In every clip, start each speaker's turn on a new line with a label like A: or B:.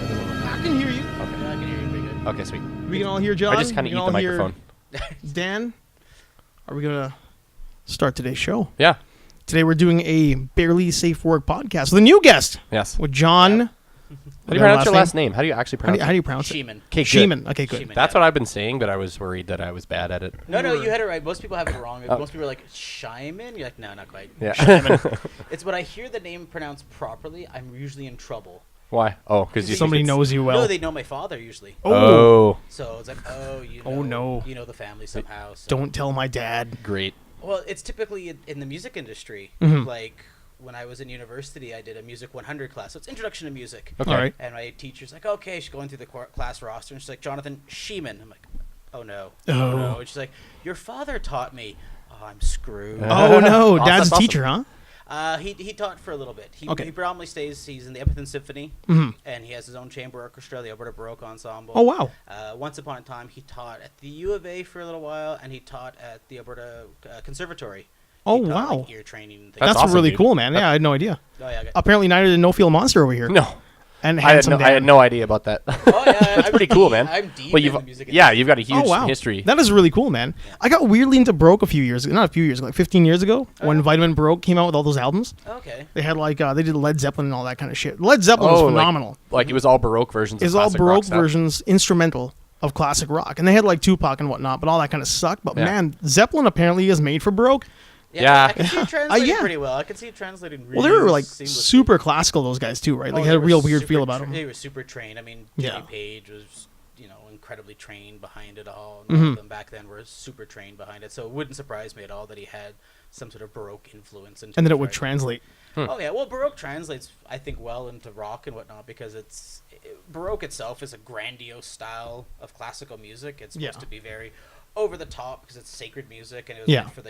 A: I can hear you.
B: Okay.
C: Yeah, I can hear you pretty good.
B: Okay, sweet.
A: We can all hear John.
B: I just kind of
A: We
B: eat
A: can
B: the
A: all hear
B: microphone.
A: Dan, are we going to start today's show?
B: Yeah.
A: Today we're doing a Barely Safe for Work podcast with a new guest.
B: Yes.
A: With John.
B: How do you pronounce your last name? How do you actually pronounce
A: How do you pronounce it?
C: Schieman.
B: Okay,
A: Schieman. Okay, good.
C: Schieman.
B: That's what I've been saying, but I was worried that I was bad at it.
C: No, you had it right. Most people have it wrong. Most people are like, Schieman? You're like, no, not quite.
B: Yeah.
C: It's when I hear the name pronounced properly, I'm usually in trouble.
B: Why? Oh, because you
A: Somebody knows you well.
C: No, they know my father usually.
B: Oh.
C: So it's like, you know,
A: Oh, no.
C: You know the family somehow. So.
A: Don't tell my dad.
B: Great.
C: Well, it's typically in the music industry.
A: Mhm.
C: Like, when I was in university, I did a Music 100 class. So it's Introduction to Music.
B: Okay.
A: All right.
C: And my teacher's like, okay, she's going through the class roster. And she's like, Jonathan Schieman. I'm like, oh, no.
A: Oh.
C: No. And she's like, your father taught me. Oh, I'm screwed.
A: Oh, no.
B: Awesome.
A: Dad's a
B: Awesome.
A: teacher, huh?
C: He taught for a little bit. He
A: Okay.
C: predominantly he's in the Edmonton Symphony,
A: Mhm.
C: and he has his own chamber orchestra, the Alberta Baroque Ensemble.
A: Oh, wow.
C: Once upon a time, he taught at the U of A for a little while, and he taught at the Alberta Conservatory.
A: Oh,
C: He taught,
A: wow.
C: like, ear training and things.
B: That's
A: That's
B: awesome,
A: really
B: dude.
A: cool, man. Yeah, I had no idea.
C: Oh, yeah.
A: Apparently, neither did No Feel Monster over here.
B: No.
A: And
B: I had
A: Handsome Dan.
B: no idea about that.
C: Oh, yeah.
B: That's pretty cool, man.
C: I'm deep
B: Well,
C: in the music
B: yeah,
C: industry.
B: you've got a huge
A: Oh, wow.
B: history.
A: That is really cool, man. I got weirdly into Baroque a few years ago. Not a few years ago, like 15 years ago, when Vitamin Baroque came out with all those albums.
C: Okay.
A: They had like, they did Led Zeppelin and all that kind of shit. Led Zeppelin was phenomenal.
B: Like it was all Baroque versions.
A: It was
B: of
A: all
B: classic rock
A: Baroque
B: stuff.
A: versions, instrumental of classic rock. And they had like Tupac and whatnot, but all that kind of sucked. But
B: Yeah.
A: man, Zeppelin apparently is made for Baroque.
B: Yeah.
C: I can see it translating
A: yeah.
C: pretty well. I can see it translating really
A: Well, they were like
C: seamlessly.
A: super classical, those guys too, right? Like
C: Oh,
A: had
C: they
A: a
C: were
A: real weird
C: super
A: feel about them.
C: They were super trained. I mean,
A: Yeah.
C: Jimmy Page was, incredibly trained behind it all. And
A: Mm-hmm.
C: all of them back then were super trained behind it. So it wouldn't surprise me at all that he had some sort of Baroque influence. Into
A: And then
C: his
A: it would
C: writing.
A: translate.
C: Oh yeah, well, Baroque translates, I think, well into rock and whatnot because Baroque itself is a grandiose style of classical music. It's supposed
A: Yeah.
C: to be very over the top because it's sacred music and it was
A: Yeah.
C: meant for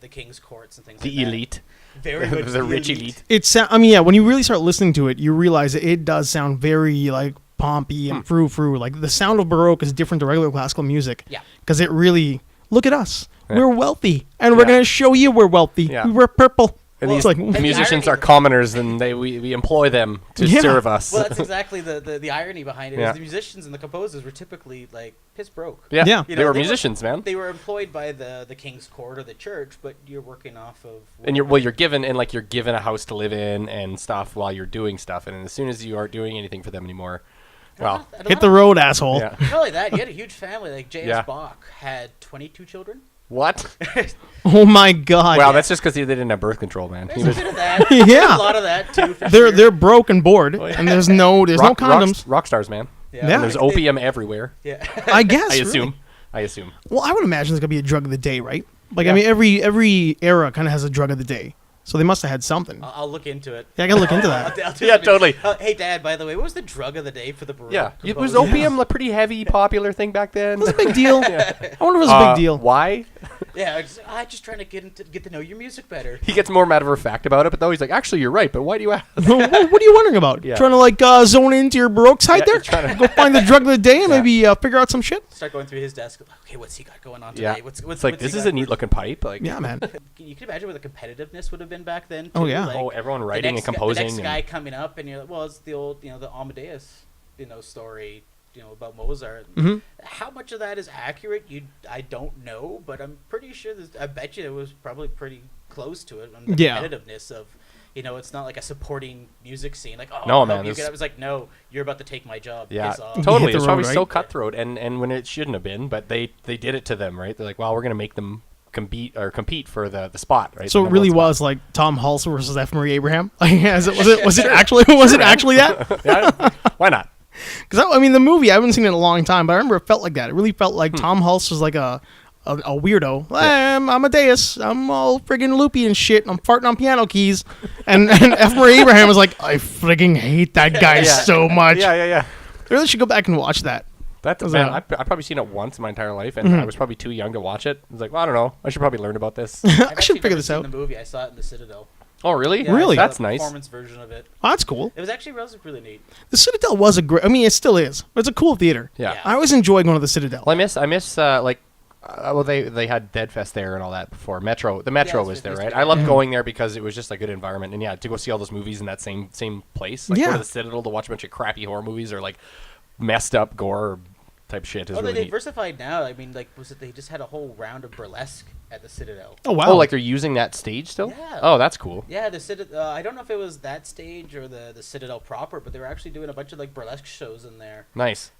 C: the king's courts and things
B: The
C: like that.
B: elite.
C: Very much
B: the rich elite.
A: I mean, yeah, when you really start listening to it, you realize that it does sound very like pompy and frou-frou. Like the sound of Baroque is different to regular classical music.
C: Yeah.
A: Because it really, look at us.
B: Yeah.
A: We're wealthy. And we're
B: Yeah.
A: going to show you we're wealthy.
B: Yeah.
A: We wear purple.
B: And
C: Well,
A: It's like,
C: and the
B: musicians
C: irony-
B: are commoners, and we employ them to
A: Yeah.
B: serve us.
C: Well, that's exactly the irony behind it.
B: Yeah.
C: Is the musicians and the composers were typically like piss broke.
B: yeah,
A: Yeah.
C: You
B: they
C: know,
B: were
C: they were-
B: musicians, man.
C: They were employed by the king's court or the church, but you're working off of.
B: And you're given a house to live in and stuff while you're doing stuff, and as soon as you aren't doing anything for them anymore, well,
A: hit the road, asshole.
B: yeah.
C: Not only that, you had a huge family. Like J.S.
B: Yeah.
C: Bach had 22 children.
B: What?
A: Oh, my God.
B: Wow, that's just because they didn't have birth control, man. He
C: There's
B: was
C: a bit of that.
A: Yeah.
C: There's a lot of that too. For
A: They're,
C: sure.
A: they're broke and bored.
B: Oh, yeah.
A: And there's no condoms.
B: rock stars, man.
C: Yeah.
A: Yeah.
B: There's opium everywhere.
C: Yeah.
A: I guess.
B: I
A: really.
B: assume. I assume.
A: Well, I would imagine there's going to be a drug of the day, right? Like,
B: Yeah.
A: I mean, every era kind of has a drug of the day. So they must have had something.
C: I'll look into it.
A: Yeah, I got to look into that.
C: I'll do
B: Yeah,
C: something.
B: totally.
C: Hey, Dad. By the way, what was the drug of the day for the Baroque?
B: Yeah. Was
C: composer?
B: opium a pretty heavy, popular thing back then?
A: It was a big deal. I wonder if it was a big deal.
B: Why?
C: Yeah, I'm just trying to get to know your music better.
B: He gets more matter of fact about it, but though he's like, actually, you're right, but why do you ask?
A: what are you wondering about?
B: Yeah.
A: Trying to like zone into your Baroque side
B: Yeah,
A: there?
B: trying to-
A: Go find the drug of the day and maybe figure out some shit?
C: Start going through his desk. Okay, what's he got going on today?
B: Yeah.
C: What's
B: It's like,
C: what's
B: this
C: he
B: is
C: got
B: a neat looking pipe. Like,
A: Yeah, man.
C: You can imagine what the competitiveness would have been back then.
A: Oh,
C: too,
A: yeah.
C: like,
B: Oh, everyone
C: the
B: writing
C: next
B: and
C: guy-
B: composing.
C: The next
B: and-
C: guy coming up, and you're like, well, it's the old, the Amadeus, story, about Mozart.
A: Mhm.
C: How much of that is accurate? I don't know, but I'm pretty sure. I bet you it was probably pretty close to it. On the
A: Yeah.
C: competitiveness of, it's not like a supporting music scene. Like, oh,
B: No,
C: I'll
B: man,
C: help you
B: this-
C: get up. It's like, no, you're about to take my job.
B: Yeah,
C: Piss off.
A: Hit
B: totally.
A: the
B: It's probably
A: road,
B: so
A: right?
B: cutthroat, and when it shouldn't have been, but they did it to them, right? They're like, well, we're gonna make them compete for the spot, right?
A: So
B: The
A: it really
B: number one
A: was like Tom Hulse versus F. Murray Abraham. Like, was it actually that?
B: spot. Yeah, why not?
A: Because I mean, the movie I haven't seen it in a long time, but I remember it felt like that. It really felt
B: Hmm.
A: like Tom Hulse was like a weirdo. I'm Amadeus. I'm all friggin' loopy and shit. And I'm farting on piano keys. And F. Murray Abraham was like, I friggin' hate that guy
B: Yeah.
A: so much.
B: Yeah.
A: I really should go back and watch that.
B: That's
A: Was
B: man.
A: that-
B: I've probably seen it once in my entire life, and I was probably too young to watch it. I was like, well, I don't know. I should probably learn about this.
A: I
C: I've
A: should
C: actually
A: figure
C: never
A: this
C: seen
A: out.
C: The movie I saw it in the Citadel.
B: Oh, really?
C: Yeah, I
A: Really?
C: saw
B: That's
C: the
B: nice.
C: Performance version of it.
A: Oh, that's cool.
C: It was actually really neat.
A: The Citadel was a great. I mean, it still is. But it's a cool theater.
B: Yeah.
C: Yeah.
A: I always enjoy going to the Citadel.
B: Well, I miss like Well, they had Deadfest there and all that before. The Metro
C: it's
B: was there,
C: Metro,
B: right?
C: yeah.
B: I loved going there because it was just a good environment, and yeah, to go see all those movies in that same place, like go
A: Yeah.
B: to the Citadel to watch a bunch of crappy horror movies or like messed up gore type shit is
C: Oh,
B: really
C: they
B: neat.
C: diversified now. I mean, like, was it they just had a whole round of burlesque at the Citadel?
A: Oh wow.
B: Oh, like they're using that stage still?
C: Yeah.
B: Oh, that's cool.
C: Yeah, the Citadel. I don't know if it was that stage or the Citadel proper, but they were actually doing a bunch of like burlesque shows in there.
B: Nice.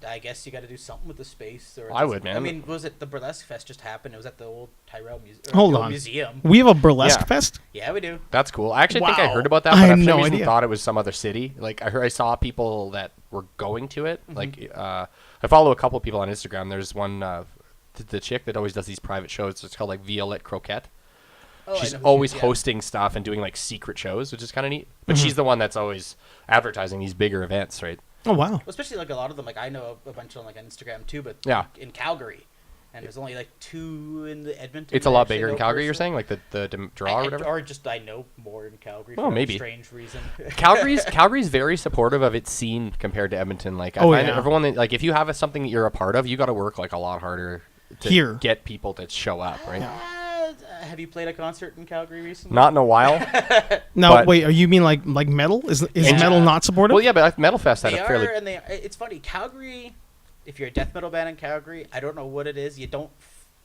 C: I guess you got to do something with the space. Or
B: I would, man.
C: I mean, was it the burlesque fest just happened? It was at the old Tyrell
A: Hold on.
C: Museum.
A: we have a burlesque
B: Yeah.
A: fest.
C: Yeah, we do.
B: That's cool. I actually think I
A: Wow.
B: heard about that,
A: I
B: but I
A: had
B: for some
A: no
B: reason
A: idea.
B: thought it was some other city. Like I saw people that were going to it.
C: Mm-hmm.
B: Like I follow a couple of people on Instagram. There's one the chick that always does these private shows. It's called like Violette Croquette.
C: Oh, I
B: She's
C: know who
B: always
C: she is, yeah.
B: hosting stuff and doing like secret shows, which is kind of neat. But
A: Mm-hmm.
B: she's the one that's always advertising these bigger events, right?
A: Oh wow.
C: Well, especially like a lot of them. Like I know a bunch of them like on Instagram too, but
B: Yeah.
C: in Calgary, and there's only like 2 in the Edmonton.
B: It's a
C: that
B: lot
C: actually
B: bigger in
C: know
B: Calgary. You're
C: personally.
B: saying like the draw or whatever.
C: Or just I know more in Calgary.
B: Oh,
C: for
B: maybe.
C: a strange reason.
B: Calgary's very supportive of its scene compared to Edmonton. Like I
A: Oh,
B: find
A: yeah.
B: everyone that, like if you have something that you're a part of, you got to work like a lot harder to
A: Here.
B: get people to show up, right?
C: Have you played a concert in Calgary recently?
B: Not in a while.
A: Now
B: But-
A: wait, are you mean like metal? Is
B: Yeah.
A: metal not supportive?
B: Well, yeah, but Metal Fest had
C: They
B: a fairly.
C: are, and it's funny. Calgary, if you're a death metal band in Calgary, I don't know what it is. You don't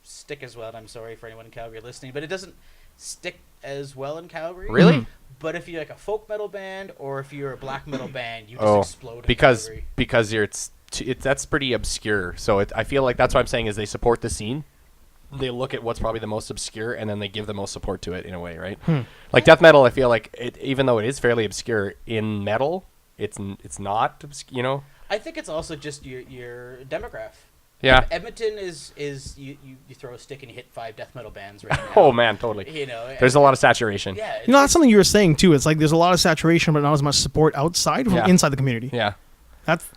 C: stick as well. And I'm sorry for anyone in Calgary listening, but it doesn't stick as well in Calgary.
B: Really?
A: Mhm.
C: But if you're like a folk metal band or if you're a black metal band, you just
B: Oh,
C: explode.
B: because
C: in Calgary.
B: because that's pretty obscure. So I feel like that's what I'm saying is they support the scene. They look at what's probably the most obscure and then they give the most support to it in a way, right? Like death metal, I feel like even though it is fairly obscure in metal, it's not you know.
C: I think it's also just your demographic.
B: Yeah.
C: Edmonton is you throw a stick and you hit 5 death metal bands right now.
B: Oh man, totally.
C: You know,
B: There's a lot of saturation.
C: yeah.
A: You know, that's something you were saying too. It's like there's a lot of saturation, but not as much support outside from
B: Yeah.
A: inside the community.
B: Yeah.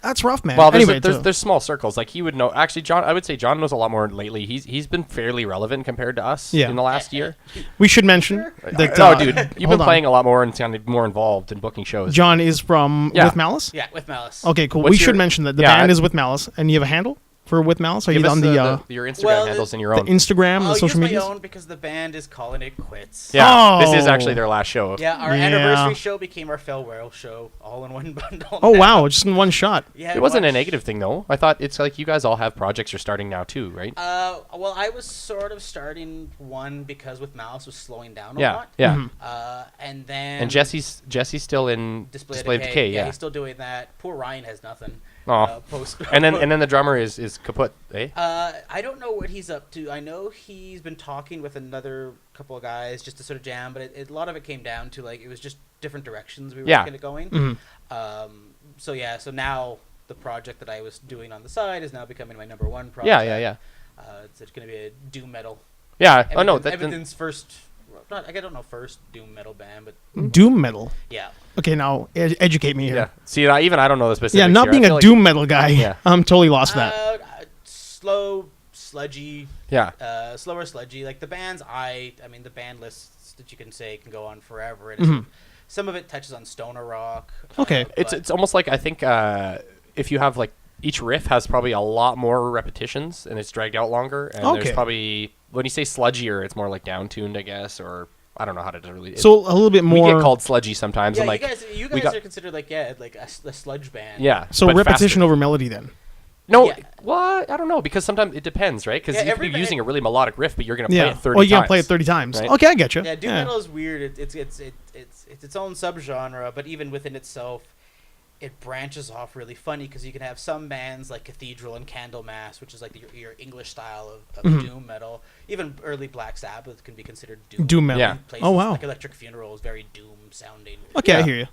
A: That's rough, man.
B: Well, there's,
A: anyway,
B: there's small circles. Like he would know. Actually, John, I would say John knows a lot more lately. He's been fairly relevant compared to us
A: Yeah.
B: in the last year.
A: we should mention that.
B: No, dude, you've
A: hold
B: been
A: on.
B: playing a lot more and kind of more involved in booking shows.
A: John is from
B: Yeah.
A: With Malice.
C: Yeah, with Malice.
A: Okay, cool.
B: What's
A: we should
B: your-
A: mention that the
B: Yeah,
A: band
B: I-
A: is With Malice, and you have a handle for With Malice. Are
B: Give
A: you
B: us
A: on
B: your Instagram
C: Well,
B: handles and your
A: the
B: own.
A: Instagram, the
C: I'll
A: social
C: use
A: media?
C: my own because the band is calling it quits.
B: Yeah, this is
A: Oh.
B: actually their last show.
C: Yeah, our
A: Yeah.
C: anniversary show became our farewell show, all in one bundle.
A: Oh
C: now.
A: wow, just in one shot.
C: Yeah,
B: It wasn't a
C: much-
B: negative thing though. I thought it's like you guys all have projects you're starting now too, right?
C: Well, I was sort of starting one because with Malice was slowing down a
B: Yeah,
C: lot.
B: yeah.
A: Mhm.
C: And then
B: And Jesse's still in
C: Display
B: Display of Decay.
C: Yeah,
B: Yeah.
C: he's still doing that. Poor Ryan has nothing.
B: Aw.
C: Post.
B: And then the drummer is kaput, eh?
C: I don't know what he's up to. I know he's been talking with another couple of guys just to sort of jam, but a lot of it came down to like it was just different directions we were
B: Yeah.
C: looking at going.
A: Mhm.
C: So now the project that I was doing on the side is now becoming my number one project.
B: Yeah.
C: It's going to be a doom metal.
B: Yeah. Oh no,
C: Edmonton's first. I don't know first doom metal band, but
A: Doom metal.
C: yeah.
A: Okay, now educate me here.
B: yeah. See, I don't know the specifics.
A: Yeah, not
B: here. I
A: being
B: feel
A: a
B: like-
A: doom metal guy,
B: Yeah.
A: I'm totally lost that.
C: Slow, sludgy,
B: Yeah.
C: slower, sludgy. Like the bands, I mean, the band lists that you can say can go on forever. And
A: Mhm.
C: some of it touches on stoner rock.
A: Okay.
B: It's almost like I think if you have like each riff has probably a lot more repetitions and it's dragged out longer. And
A: Okay.
B: there's probably when you say sludgier, it's more like downtuned, I guess, or I don't know how to really.
A: So a little bit
B: we
A: more.
B: get called sludgy sometimes,
C: Yeah,
B: and like
C: you
B: we
C: guys
B: got-
C: are considered like like a sludge band.
B: yeah.
A: so
B: but
A: repetition
B: faster.
A: over melody then.
B: No,
C: Yeah.
B: well, I don't know because sometimes it depends, right? Because
C: Yeah,
B: you could be
C: every
B: using
C: band-
B: a really melodic riff, but you're gonna play
A: Yeah.
B: it 30
A: Oh, you
B: times.
A: gotta play it 30 times.
B: Right?
A: Okay, I get you.
C: Yeah, doom metal is weird. It's its own subgenre, but even within itself, it branches off really funny because you can have some bands like Cathedral and Candlemass, which is like your English style of
A: Mhm.
C: doom metal. Even early Black Sabbath can be considered doom.
A: Doom metal.
B: Yeah.
C: Places
A: Oh wow.
C: Like Electric Funeral is very doom sounding.
A: Okay, I
B: Yeah.
A: hear you.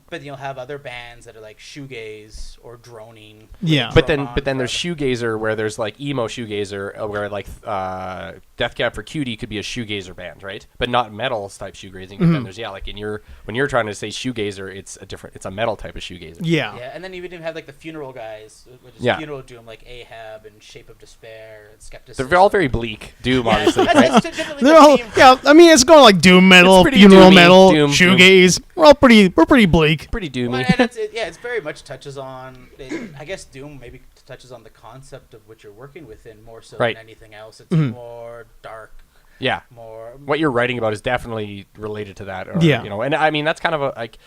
C: But you'll have other bands that are like shoegaze or droning.
A: Yeah.
B: But
C: drone
B: then
C: on
B: there's
C: forever.
B: shoegazer where there's like emo shoegazer where like Death Cab for Cutie could be a shoegazer band, right? But not metal type shoegazing. But then
A: Mhm.
B: there's like when you're trying to say shoegazer, it's a metal type of shoegazer. shoegazer.
A: Yeah.
C: Yeah, and then you even have like the funeral guys, which is
B: Yeah.
C: funeral doom, like Ahab and Shape of Despair and Skepticism.
B: They're all very bleak. Doom, obviously.
C: That's
B: Right?
C: typically
A: They're
C: the
A: all,
C: theme.
A: yeah, I mean, it's going like doom metal,
B: pretty
A: funeral
B: doomy,
A: metal,
B: doom.
A: shoegaze. We're pretty bleak.
B: Pretty
C: Well,
B: doomy.
C: and it's very much touches on. I guess doom maybe touches on the concept of what you're working within more so
B: Right.
C: than anything else. It's
A: Mhm.
C: more dark,
B: Yeah.
C: more.
B: What you're writing about is definitely related to that. Or,
A: Yeah.
B: You know, and I mean, that's kind of a, like,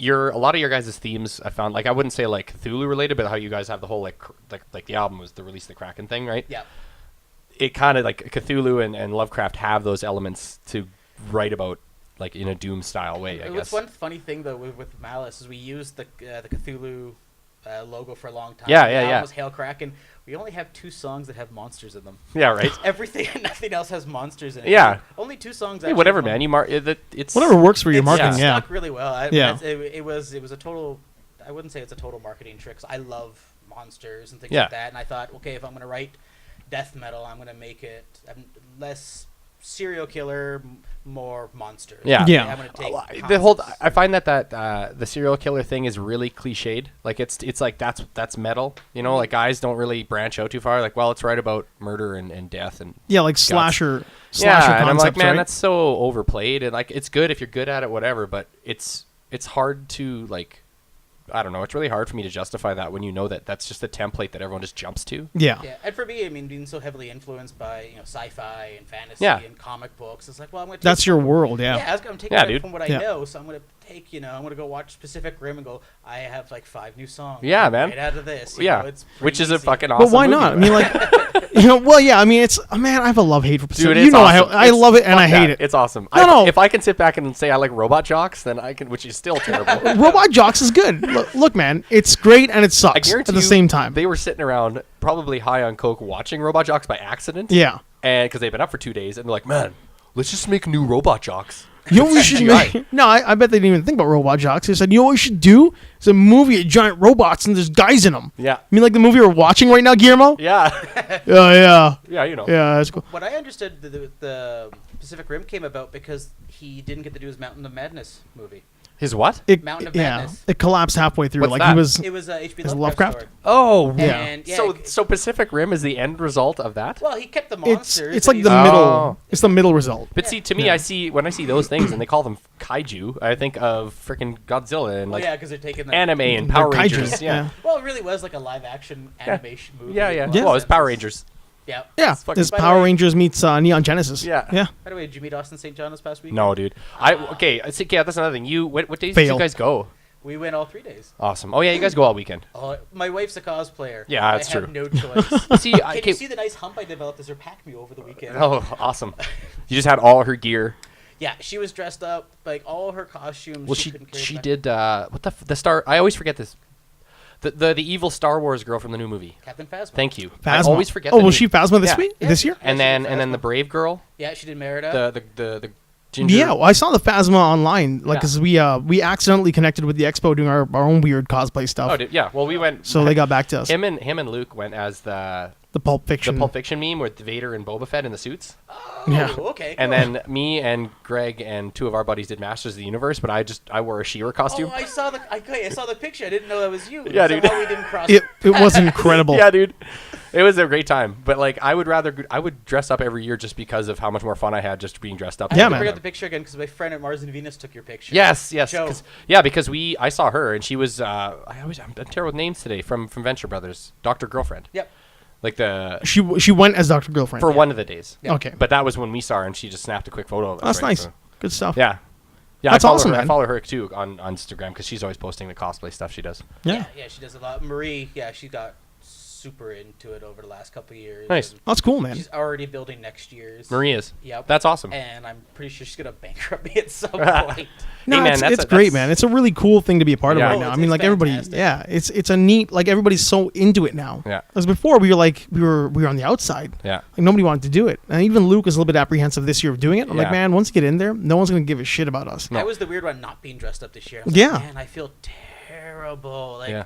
B: a lot of your guys' themes I found, like, I wouldn't say, like, Cthulhu related, but how you guys have the whole, like the album was the Release the Kraken thing, right?
C: Yeah.
B: It kind of, like, Cthulhu and Lovecraft have those elements to write about, like, in a Doom style way, I
C: What's
B: guess.
C: one funny thing though with Malice is we used the Cthulhu logo for a long time.
B: Yeah,
C: The
B: yeah,
C: album
B: yeah.
C: was Hail Kraken. We only have 2 songs that have monsters in them.
B: Yeah, right?
C: Everything and nothing else has monsters in it.
B: Yeah.
C: Only 2 songs.
B: Hey,
C: actually
B: whatever,
C: have
B: man. It's
A: Whatever works for your
C: It's
A: marketing, yeah.
C: stuck really well.
A: Yeah.
C: It was a total. I wouldn't say it's a total marketing trick. 'Cause I love monsters and things
B: Yeah.
C: like that, and I thought, okay, if I'm gonna write death metal, I'm gonna make it less serial killer, more monster.
B: Yeah.
A: Yeah.
C: I'm gonna take
B: the whole.
C: concepts.
B: I find that the serial killer thing is really cliched. Like it's like that's metal. You know, like guys don't really branch out too far. Like, well, it's right about murder and death and
A: Yeah, like slasher
B: yeah. And I'm like,
A: concepts,
B: man,
A: right?
B: that's so overplayed. And like, it's good if you're good at it, whatever. But it's hard to like. I don't know. It's really hard for me to justify that when you know that that's just a template that everyone just jumps to.
A: Yeah.
C: Yeah, and for me, I mean, being so heavily influenced by sci-fi and fantasy
B: Yeah.
C: and comic books, it's like, well, I'm gonna.
A: That's your world, yeah.
C: Yeah, I'm taking
B: Yeah,
C: it
B: dude.
C: from what I
A: Yeah.
C: know, so I'm gonna take, I'm gonna go watch Pacific Rim and go. I have like 5 new songs.
B: Yeah, man.
C: Right out of this. you
B: Yeah,
C: know, it's pretty
B: which is a
C: easy.
B: fucking awesome.
A: But why
B: movie.
A: not? I mean, like, well, yeah. I mean, it's man. I have a love hate for Pacific.
B: Dude,
A: You
B: it's
A: know,
B: awesome.
A: I love it and
B: Fuck
A: I hate
B: that.
A: it.
B: It's awesome.
A: No.
B: If I can sit back and say I like Robot Jocks, then I can, which is still terrible.
A: Robot Jocks is good. Look, man, it's great and it
B: I
A: sucks
B: guarantee
A: at the
B: you
A: same time.
B: they were sitting around probably high on coke watching Robot Jocks by accident.
A: Yeah.
B: And because they've been up for 2 days, and they're like, man, let's just make new Robot Jocks.
A: You know what we should
B: CGI.
A: make? No, I bet they didn't even think about Robot Jocks. They said, you know what we should do? It's a movie of giant robots and there's guys in them.
B: Yeah.
A: I mean, like the movie we're watching right now, Guillermo?
B: Yeah.
A: Yeah.
B: Yeah, you know.
A: Yeah, that's cool.
C: What I understood, the Pacific Rim came about because he didn't get to do his Mountain of Madness movie.
B: His what?
A: Yeah,
C: Mountain of Madness.
A: it collapsed halfway through.
B: What's
A: like
B: that?
A: he was.
C: It was H.P.
A: Is it
C: Lovecraft
A: Lovecraft?
C: story.
B: Oh,
A: Yeah.
C: And, yeah,
B: So Pacific Rim is the end result of that?
C: well, he kept the
A: It's
C: monsters.
A: it's
C: and
A: like the
C: he's-
A: middle.
B: Oh.
A: It's the middle result.
B: But see, to me, when I see those things, and they call them kaiju, I think of freaking Godzilla and
C: Well,
B: like
C: yeah, because they're taking the
B: anime and
A: They're
B: Power
A: kaijus,
B: Rangers. Yeah.
C: Well, it really was like a live action animation movie.
B: Yeah,
C: in
B: yeah.
C: a lot of
B: Well, it's Power
C: senses.
B: Rangers.
C: Yeah.
A: Yeah,
B: fucking-
A: it's
C: By the
A: Power
C: way-
A: Rangers meets Neon Genesis.
B: Yeah.
A: Yeah.
C: By the way, did you meet Austin St. John this past week?
B: No, dude. Okay, that's another thing. What days did
A: Fail.
B: you guys go?
C: We went all 3 days.
B: Awesome. Oh yeah, you guys go all weekend.
C: Oh, my wife's a cosplayer.
B: Yeah, that's
C: I have
B: true.
C: no choice.
B: See,
C: Can you see the nice hump I developed as her pack me over the weekend?
B: Oh, awesome. You just had all her gear.
C: Yeah, she was dressed up like all her costumes.
B: Well,
C: couldn't carry
B: she
C: back.
B: did what the star? I always forget this. The evil Star Wars girl from the new movie.
C: Captain Phasma.
B: Thank you.
A: Phasma.
B: I always forget.
A: Oh,
B: the
A: was
B: name.
A: she Phasma this
B: Yeah.
A: week?
C: Yeah,
A: This year?
C: yeah,
B: And
C: she
B: then
C: did
B: the
C: Phasma.
B: brave girl.
C: Yeah, she did Merida.
B: The ginger.
A: Yeah, well, I saw the Phasma online, like,
B: Yeah.
A: because we accidentally connected with the expo doing our own weird cosplay stuff.
B: Oh, yeah. Well, we went.
A: So they got back to us.
B: him and Luke went as the
A: Pulp Fiction.
B: Pulp Fiction meme with Vader and Boba Fett in the suits.
C: Oh,
A: Yeah.
C: okay.
B: And
C: cool.
B: then me and Greg and 2 of our buddies did Masters of the Universe, but I wore a She-Ra costume.
C: Oh, I saw the picture. I didn't know that was you.
B: Yeah, dude.
C: Somehow we didn't cross.
A: It was incredible.
B: Yeah, dude. It was a great time. But like I would dress up every year just because of how much more fun I had just being dressed up.
A: Yeah,
C: I
A: man.
C: bring up the picture again because my friend at Mars and Venus took your picture.
B: Yes.
C: Joe.
B: Because I saw her and she was I'm terrible with names today from Venture Brothers, Dr. Girlfriend.
C: Yep.
B: Like the
A: She went as Dr. Girlfriend.
B: for one of the days.
C: Yeah.
A: Okay.
B: But that was when we saw her and she just snapped a quick photo of us.
A: That's
B: right?
A: nice.
B: So,
A: Good stuff.
B: yeah. Yeah,
A: That's
B: I follow
A: awesome,
B: her.
A: man.
B: I follow her too on Instagram because she's always posting the cosplay stuff she does.
A: Yeah.
C: Yeah, she does a lot. Marie, she got super into it over the last couple of years.
B: Nice.
C: and
A: That's cool, man.
C: She's already building next year's.
B: Marie is.
C: Yep.
B: That's awesome.
C: And I'm pretty sure she's gonna bankrupt me at some point.
A: No,
B: Hey, man,
A: it's
B: that's
A: great,
B: that's-
A: man. It's a really cool thing to be a part
B: Yeah.
A: of right
B: Oh,
A: now. I
C: it's-
A: mean,
C: it's
A: like everybody,
C: fantastic.
A: yeah, it's a neat, like everybody's so into it now.
B: Yeah.
A: Because before we were on the outside.
B: Yeah.
A: Like nobody wanted to do it, and even Luke was a little bit apprehensive this year of doing it. I'm like,
B: Yeah.
A: man, once you get in there, no one's gonna give a shit about us.
B: No.
C: I was the weird one not being dressed up this year. I was
A: Yeah.
C: like, man, I feel terrible. Like,
B: Yeah.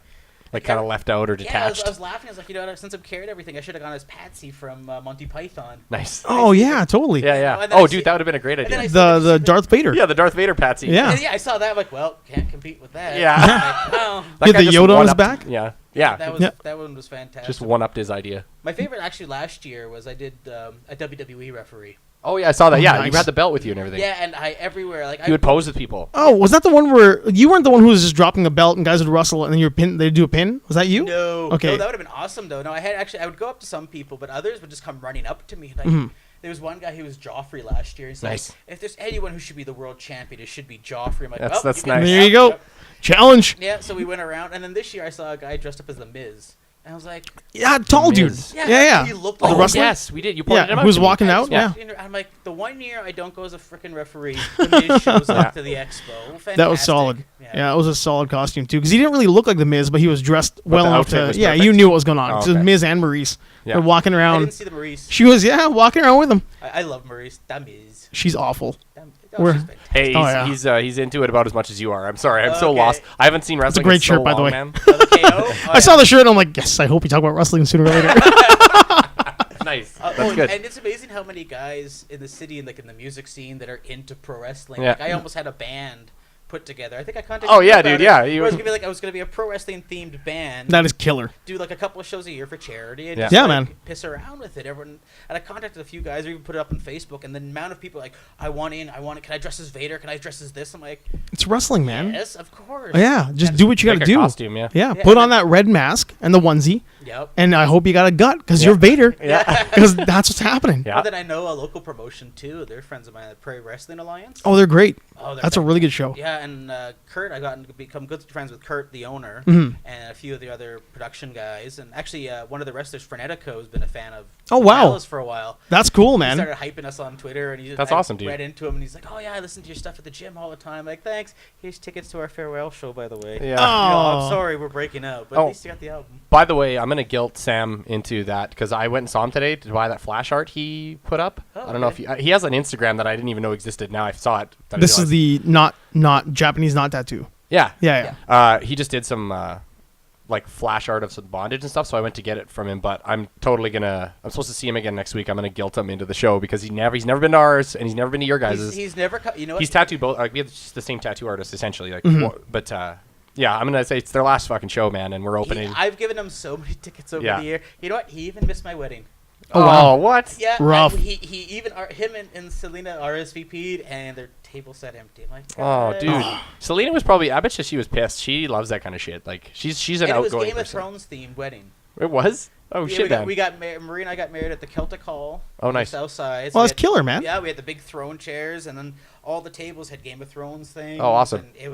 B: like kind of left out or
C: Yeah, I was
B: detached.
C: laughing. I was like, you know what? Since I've carried everything, I should have gone as Patsy from Monty Python.
B: Nice.
A: Oh yeah, totally.
B: Yeah,
C: know,
B: yeah.
C: and then I
B: Oh,
C: see-
B: dude, that would have been a great
C: and then
B: idea.
C: I
A: The Darth Vader.
B: Yeah, the Darth Vader Patsy.
A: Yeah.
C: And yeah, I saw that. I'm like, well, can't compete with that.
B: Yeah.
C: I'm like, oh,
B: That
A: He had
B: guy
A: the
B: just
A: Yoda on his
B: one-upped-
A: back?
B: Yeah. Yeah.
C: that was
A: Yeah.
C: that one was fantastic.
B: Just one-upped his idea.
C: My favorite actually last year was I did a WWE referee.
B: Oh, yeah, I saw that.
A: Oh,
B: Yeah,
A: nice.
B: you had the belt with you and everything.
C: Yeah, and I everywhere like
B: You would pose with people.
A: Oh, was that the one where you weren't the one who was just dropping a belt and guys would wrestle and then you pin? They do a pin. Was that you?
C: No.
A: Okay.
C: No, that would have been awesome though. No, I would go up to some people, but others would just come running up to me. Like there was one guy who was Joffrey last year. He's
B: Nice.
C: like, if there's anyone who should be the world champion, it should be Joffrey. I'm like,
B: That's-
C: well,
B: that's
C: you can
B: nice.
A: There
C: have
A: you go.
C: Yep.
A: Challenge.
C: Yeah, so we went around, and then this year I saw a guy dressed up as the Miz, and I was like,
A: Yeah, tall dude.
B: Miz.
A: Yeah.
C: he looked
A: The
C: like
B: Oh,
A: wrestler?
B: yes, we did. You pointed him
A: Yeah,
B: out
A: who's
B: to me.
A: walking out? Yeah.
C: I'm like, the one year I don't go as a freaking referee, the Miz shows up to the expo. Fantastic.
A: That was solid. Yeah, it was a solid costume too, because he didn't really look like the Miz, but he was dressed well
B: the
A: enough
B: outfit
A: to.
B: was
A: Yeah,
B: perfect.
A: you knew what was going on.
B: Oh,
A: So
B: okay.
A: Miz and Maurice
B: Yeah.
A: were walking
C: I
A: around.
C: didn't see the Maurice.
A: She was walking around with him.
C: I love Maurice. That Miz.
A: She's awful.
C: Oh,
A: We're-
C: she's fantastic.
B: Hey,
A: Oh, yeah.
B: he's into it about as much as you are. I'm sorry, I'm so
C: Okay.
B: lost. I haven't seen wrestling.
A: great
B: in so
A: shirt, by the
B: long,
A: way.
B: man.
C: Oh, the KO? Oh,
A: I saw the shirt and I'm like, yes, I hope you talk about wrestling sooner or later.
B: Nice. That's
C: oh,
B: good.
C: and it's amazing how many guys in the city and like in the music scene that are into pro wrestling.
B: Yeah.
C: Like I almost had a band put together. I think I contacted.
B: Oh,
C: you
B: yeah,
C: about
B: dude,
C: it.
B: yeah,
C: Where
B: you-
C: I was gonna be a pro wrestling themed band.
A: That is killer.
C: Do like a couple of shows a year for charity and
B: Yeah.
C: just
A: Yeah,
C: like,
A: man.
C: piss around with it. Everyone and I contacted a few guys or even put it up on Facebook, and the amount of people like, I want in, can I dress as Vader? Can I dress as this? I'm like,
A: It's wrestling, man.
C: yes, of course.
A: Oh, yeah, just
C: And-
A: do what you got
B: Make
A: to
B: a
A: do.
B: costume, yeah.
A: Yeah,
C: Yeah,
A: put
C: and
A: on that red mask and the onesie,
C: Yep.
A: and I hope you got a gut because
B: Yeah.
A: you're Vader.
B: Yeah.
A: Because that's what's happening.
B: Yeah.
C: Well, then I know a local promotion too. They're friends of mine, the Pro Wrestling Alliance.
A: Oh, they're great.
C: Oh, they're
A: That's a really good show.
C: Yeah, and Kurt, I got to become good friends with Kurt, the owner,
A: Mhm.
C: and a few of the other production guys. And actually, one of the wrestlers, Frenetico, has been a fan of
A: Oh, wow.
C: Malice for a while.
A: That's cool,
C: He
A: man.
C: started hyping us on Twitter, and
B: That's
C: I
B: awesome, dude.
C: read into him, and he's like, "Oh yeah, I listen to your stuff at the gym all the time." Like, thanks. Here's tickets to our farewell show, by the way.
B: Yeah.
C: You know,
A: Oh.
C: I'm sorry we're breaking up, but
B: Oh.
C: at least you got the album.
B: By the way, I'm gonna guilt Sam into that because I went and saw him today to buy that flash art he put up.
C: Oh,
B: I don't know if
C: okay.
B: he has an Instagram that I didn't even know existed. Now I saw it. that I
A: This is
B: realized.
A: the not Japanese not tattoo.
B: Yeah.
A: Yeah, yeah.
B: He just did some like flash art of some bondage and stuff, so I went to get it from him. But I'm totally gonna. I'm supposed to see him again next week. I'm gonna guilt him into the show because he's never been to ours and he's never been to your guys'.
C: He's never. You know what?
B: He's tattooed both. Like we have just the same tattoo artist essentially. Like,
A: Mhm.
B: but yeah, I'm gonna say it's their last fucking show, man, and we're opening.
C: I've given him so many tickets over
B: Yeah.
C: the year. You know what? He even missed my wedding.
A: Oh, wow.
B: What?
C: Yeah,
A: Rough.
C: He even him and Selena RSVP'd, and their table set empty. I'm like,
B: Oh,
C: "God."
B: dude. Selena was probably. I bet you she was pissed. She loves that kind of shit. Like she's an
C: And it was
B: outgoing
C: Game of
B: person.
C: Thrones themed wedding.
B: It was. Oh
C: Yeah,
B: shit, man.
C: we got Marie and I got married at the Celtic Hall.
B: Oh,
C: on the
B: nice.
C: South side.
A: Well,
C: we
A: that's
C: had-
A: killer, man.
C: Yeah, we had the big throne chairs, and then all the tables had Game of Thrones things.
B: Oh, awesome.
C: And it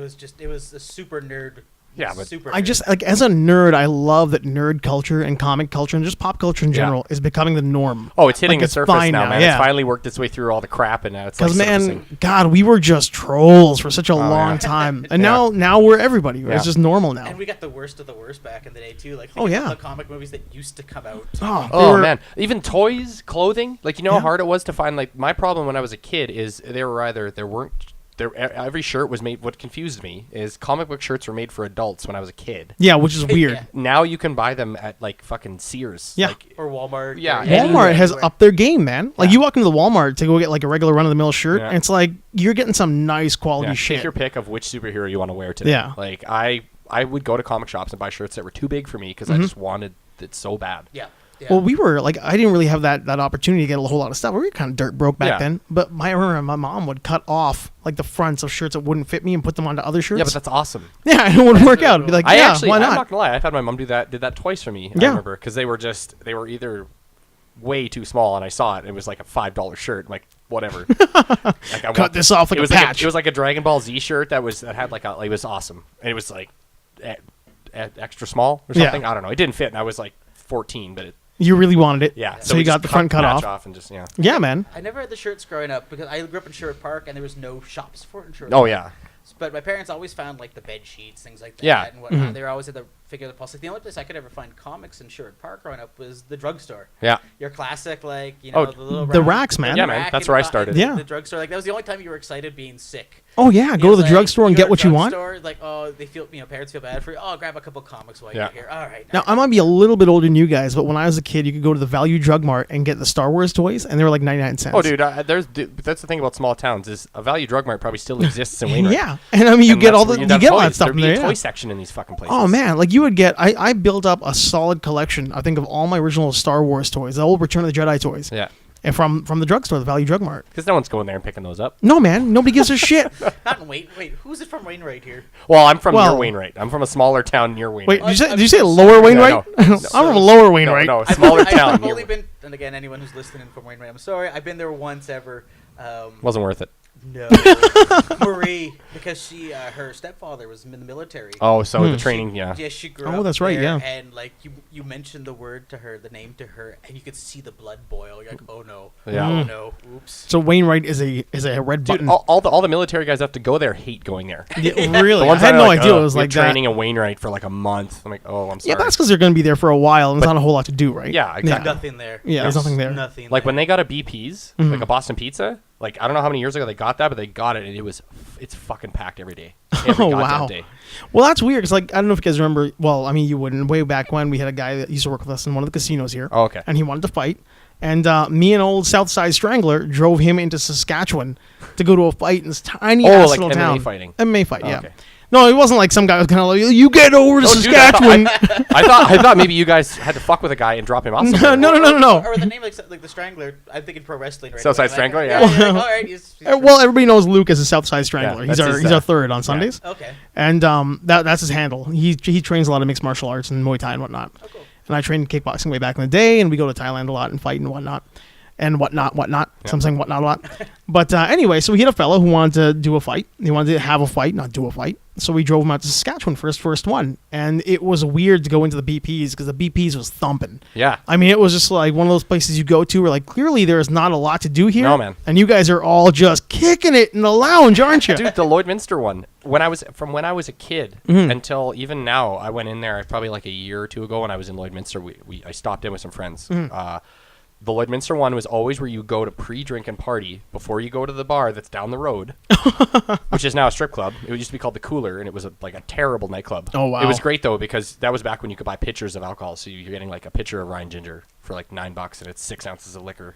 C: was a super nerd.
B: Yeah, but
C: super.
A: I
C: nerd.
A: just like as a nerd, I love that nerd culture and comic culture and just pop culture in
B: Yeah.
A: general is becoming the norm.
B: Oh, it's hitting
A: Like,
B: the
A: it's
B: surface
A: fine
B: now,
A: now,
B: man.
A: yeah.
B: It's finally worked its way through all the crap, and now it's like
A: Because man,
B: surfacing.
A: God, we were just trolls for such a
B: Oh,
A: long
B: yeah.
A: time, and
B: Yeah.
A: now we're everybody.
B: Yeah.
A: It's just normal now.
C: And we got the worst of the worst back in the day too. Like,
A: Oh,
C: think of
A: yeah.
C: the comic movies that used to come out.
A: Oh, they
B: Oh
A: were-
B: man, even toys, clothing. Like you know
A: Yeah.
B: how hard it was to find. Like my problem when I was a kid is every shirt was made. What confused me is comic book shirts were made for adults when I was a kid.
A: yeah, which is weird.
C: Yeah.
B: Now you can buy them at like fucking Sears.
A: Yeah.
B: Like,
C: Or Walmart.
B: Yeah,
C: or
B: anywhere,
A: Walmart has
C: anywhere.
A: upped their game, man. Like
B: Yeah.
A: you walk into the Walmart to go get like a regular run of the mill shirt,
B: Yeah.
A: and it's like you're getting some nice quality
B: yeah,
A: shit.
B: take your pick of which superhero you want to wear today.
A: Yeah.
B: Like I would go to comic shops and buy shirts that were too big for me because I just wanted it so bad.
C: Yeah. Yeah.
A: Well, we were like, I didn't really have that opportunity to get a whole lot of stuff. We were kind of dirt broke back
B: Yeah.
A: then. But I remember my mom would cut off like the fronts of shirts that wouldn't fit me and put them onto other shirts.
B: Yeah, but that's awesome.
A: yeah, it wouldn't work out. It'd be like,
B: I
A: yeah,
B: actually,
A: why
B: I'm
A: not?
B: not gonna lie. I've had my mom did that twice for me. I
A: Yeah.
B: remember because they were either way too small, and I saw it. And it was like a $5 shirt. I'm like whatever. Like, I
A: Cut this off like
B: it
A: a
B: was
A: patch.
B: it was like a Dragon Ball Z shirt that had like it was awesome, and it was like extra small or
A: Yeah.
B: something. I don't know. It didn't fit, and I was like 14, but
A: You really wanted it.
B: yeah.
A: So
B: we
A: you got
B: just
A: the front cut
B: patch
A: off.
B: and just yeah.
A: Yeah, man.
C: I never had the shirts growing up because I grew up in Sherwood Park and there was no shops for it in Sherwood
B: Oh
C: Park.
B: yeah.
C: But my parents always found like the bed sheets, things like that,
B: Yeah.
C: and whatnot.
A: Mhm.
C: They were always at the figure the pulse. Like the only place I could ever find comics in Sherwood Park growing up was the drugstore.
B: Yeah.
C: Your classic, like, you know, the little
A: the racks, man.
B: Yeah, man. That's where I started.
A: Yeah.
C: The drugstore. Like, that was the only time you were excited being sick.
A: Oh yeah, go to the drugstore and get what you want.
C: Like, oh, they feel, you know, parents feel bad for you. Oh, grab a couple comics while you're here. All right.
A: Now I might be a little bit older than you guys, but when I was a kid, you could go to the Value Drug Mart and get the Star Wars toys, and they were like 99 cents.
B: Oh, dude, that's the thing about small towns is a Value Drug Mart probably still exists in Wainwright.
A: Yeah, and I mean you get all that stuff in there.
B: There'd be a toy section in these fucking places.
A: Oh man, like you would get. I built up a solid collection. I think of all my original Star Wars toys, the old Return of the Jedi toys.
B: Yeah.
A: And from the drugstore, the Value Drug Mart.
B: Because no one's going there and picking those up.
A: No, man. Nobody gives a shit.
C: Not in wait, who's it from Wainwright here?
B: Well, I'm from near Wainwright. I'm from a smaller town near Wainwright.
A: Wait, did you say Lower Wainwright?
B: No.
A: I'm from Lower Wainwright.
B: No, a smaller town.
C: I've only been, and again, anyone who's listening from Wainwright, I'm sorry. I've been there once ever.
B: Wasn't worth it.
C: No. Marie, because she, her stepfather was in the military.
B: Oh, so the training,
C: Yeah, she grew up.
A: Oh, that's right,
C: there,
A: yeah.
C: And like you mentioned the word to her, the name to her, and you could see the blood boil. You're like, oh no,
B: Yeah.
C: oh no, oops.
A: So Wainwright is a red
B: Dude,
A: button.
B: all the military guys have to go there hate going there.
A: Yeah, really?
B: The ones
A: I had
B: that
A: no
B: are like,
A: idea it was
B: you're
A: like
B: training
A: that.
B: in Wainwright for like a month. I'm like, oh, I'm sorry.
A: Yeah, that's because they're going to be there for a while, and there's not a whole lot to do, right?
B: Yeah, exactly.
C: Nothing there.
A: Yeah, there's nothing there.
C: Nothing.
B: Like
C: there.
B: when they got a BP's, like a Boston Pizza, like I don't know how many years ago they got that, but they got it and it's fucking packed every day. Every
A: Oh,
B: goddamn
A: wow.
B: day.
A: Well, that's weird because, like, I don't know if you guys remember. Well, I mean, you wouldn't. Way back when, we had a guy that used to work with us in one of the casinos here.
B: Oh, okay.
A: And he wanted to fight. And me and old Southside Strangler drove him into Saskatchewan to go to a fight in this tiny ass
B: like
A: little
B: MMA
A: town.
B: fighting.
A: MMA fight,
B: Oh,
A: yeah.
B: okay.
A: No, it wasn't like some guy was kind of like, you get over to
B: Don't do that.
A: Saskatchewan.
B: I thought maybe you guys had to fuck with a guy and drop him off.
A: No,
B: somewhere.
A: no.
C: Or the name like the Strangler. I'm thinking pro wrestling. Right
B: Southside
C: away.
B: Strangler,
C: Like,
B: yeah.
C: you're like, all right, he's
A: Well, everybody knows Luke as a Southside Strangler.
B: Yeah,
A: he's
B: that's
A: our third on Sundays.
C: okay.
A: And that's his handle. He trains a lot of mixed martial arts and Muay Thai and whatnot.
C: Oh, cool.
A: And I trained kickboxing way back in the day, and we go to Thailand a lot and fight and whatnot. And whatnot.
B: Yeah.
A: So I'm saying whatnot a lot. But anyway, so we had a fellow who wanted to do a fight. He wanted to have a fight, not do a fight. So we drove him out to Saskatchewan for his first one. And it was weird to go into the BPs because the BPs was thumping.
B: Yeah.
A: I mean, it was just like one of those places you go to where, like, clearly there is not a lot to do here.
B: No, man.
A: And you guys are all just kicking it in the lounge, aren't you?
B: Dude, the Lloydminster one. When I was a kid until even now, I went in there probably like a year or two ago when I was in Lloydminster. I stopped in with some friends. The Lloydminster one was always where you go to pre-drink and party before you go to the bar that's down the road, which is now a strip club. It used to be called the Cooler, and it was like a terrible nightclub.
A: Oh, wow.
B: It was great though because that was back when you could buy pitchers of alcohol. So you're getting like a pitcher of Rhine Ginger for like $9, and it's 6 ounces of liquor.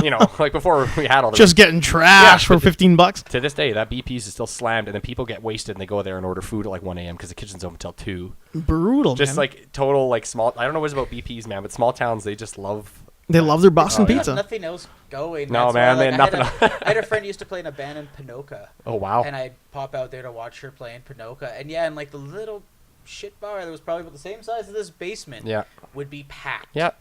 B: You know, like before we had all this.
A: Just getting trash for $15.
B: To this day, that BP's is still slammed, and then people get wasted and they go there and order food at like 1 a.m. because the kitchen's open until 2.
A: Brutal,
B: Just
A: man.
B: like total like small. I don't know what it's about BP's, man, but small towns they just love.
A: They love their Boston pizza.
C: Nothing else going.
B: No,
C: That's
B: man,
C: why,
B: they
C: like,
B: had nothing.
C: I had a friend who used to play in a band in Pinoca.
B: Oh wow.
C: And I'd pop out there to watch her play in Pinoca. And yeah, and like the little shit bar that was probably about the same size as this basement
B: Yeah.
C: would be packed.
B: Yeah.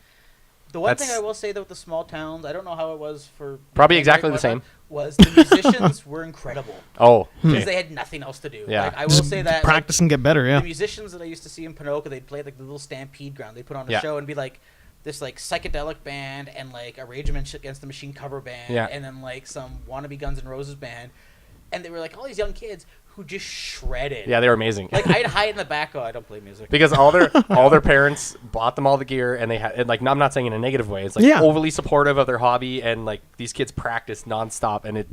C: The one thing
B: That's-
C: I will say though with the small towns, I don't know how it was for
B: Probably
C: Wainwright
B: exactly
C: and
B: the same.
C: whatnot, was the musicians were incredible
B: Oh.
C: because
B: Okay.
C: they had nothing else to do.
B: Yeah.
C: Like, I will
A: Just
C: say that
A: practice and get better,
C: like,
A: yeah.
C: the musicians that I used to see in Pinoca, they'd play like the little Stampede ground. They'd put on a
B: Yeah.
C: show and be like this like psychedelic band and like a Rage Against the Machine cover band
B: Yeah.
C: and then like some wannabe Guns N' Roses band, and they were like all these young kids who just shredded.
B: Yeah, they were amazing.
C: Like I'd hide in the back. Oh, I don't play music.
B: Because all their parents bought them all the gear, and they had and like I'm not saying in a negative way. It's like
A: Yeah.
B: overly supportive of their hobby, and like these kids practice nonstop, and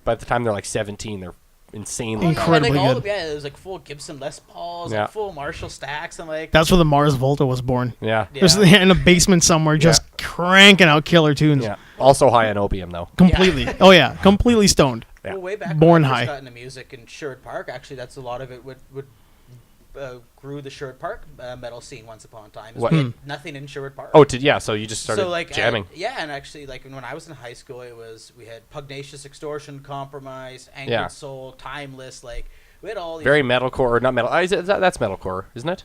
B: by the time they're like 17, they're insanely
A: Incredibly
C: and, like, all
A: good.
C: it was like full Gibson Les Pauls,
B: Yeah.
C: and full Marshall stacks, and like
A: That's where the Mars Volta was born.
B: Yeah.
C: Yeah.
A: Just in a basement somewhere, just cranking out killer tunes.
B: Yeah. Also high on opium though.
A: Completely. Oh, yeah. Completely stoned.
B: Yeah.
C: Well, way back
A: Born
C: when I
A: high.
C: first got into music in Sherwood Park, actually, that's a lot of it would grew the Sherwood Park metal scene once upon a time.
B: What?
C: We had nothing in Sherwood Park.
B: Oh, yeah. So you just started
C: so like
B: jamming.
C: yeah, and actually like when I was in high school, we had Pugnacious Extortion, Compromise, Anchored
B: Yeah.
C: Soul, Timeless. Like we had all these.
B: Very metalcore, or not metal. That's metalcore, isn't it?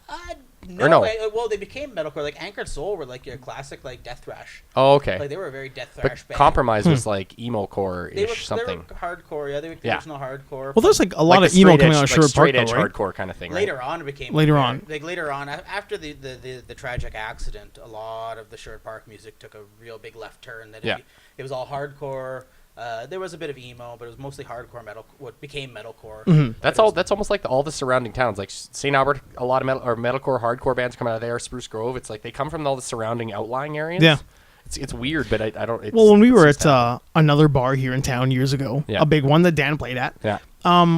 C: No,
B: Or no?
C: well, they became metalcore. Like Anchored Soul were like your classic like death thrash.
B: Oh, okay.
C: Like they were a very death
B: But
C: thrash band.
B: Compromise was like emo core
C: They were,
B: ish something.
C: They were hardcore. Yeah, they were
B: Yeah.
C: traditional hardcore.
A: Well, there's like a lot
B: Like
A: of
B: the
A: emo
B: straight
A: coming
B: edge-
A: out of
B: like
A: Sherwood Park,
B: straight edge
A: though, right?
B: hardcore kind of thing. Right?
C: Later on, it became
A: Later on.
C: Like later on, after the tragic accident, a lot of the Sherwood Park music took a real big left turn. That
B: Yeah.
C: it was all hardcore. There was a bit of emo, but it was mostly hardcore metal. What became metalcore.
A: Mm-hmm.
B: That's all. That's almost like all the surrounding towns, like St. Albert. A lot of metalcore, hardcore bands come out of there. Spruce Grove. It's like they come from all the surrounding outlying areas.
A: Yeah.
B: It's weird, but I don't.
A: Well, when we were at another bar here in town years ago, a big one that Dan played at,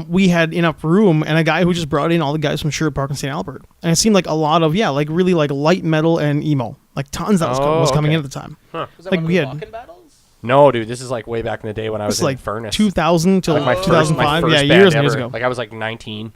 A: we had enough room and a guy who just brought in all the guys from Sherwood Park and St. Albert, and it seemed like a lot of like really like light metal and emo, like tons that was coming in at the time.
C: Was that
A: Like
C: one of
A: we
C: the
A: had.
C: walk-in battles?
B: No, dude, this is like way back in the day when I was
A: It's like
B: in Furnace.
A: 2000 to
B: Like my
A: 2005,
B: first
A: years
B: band
A: and years
B: ever.
A: ago.
B: Like I was like 19.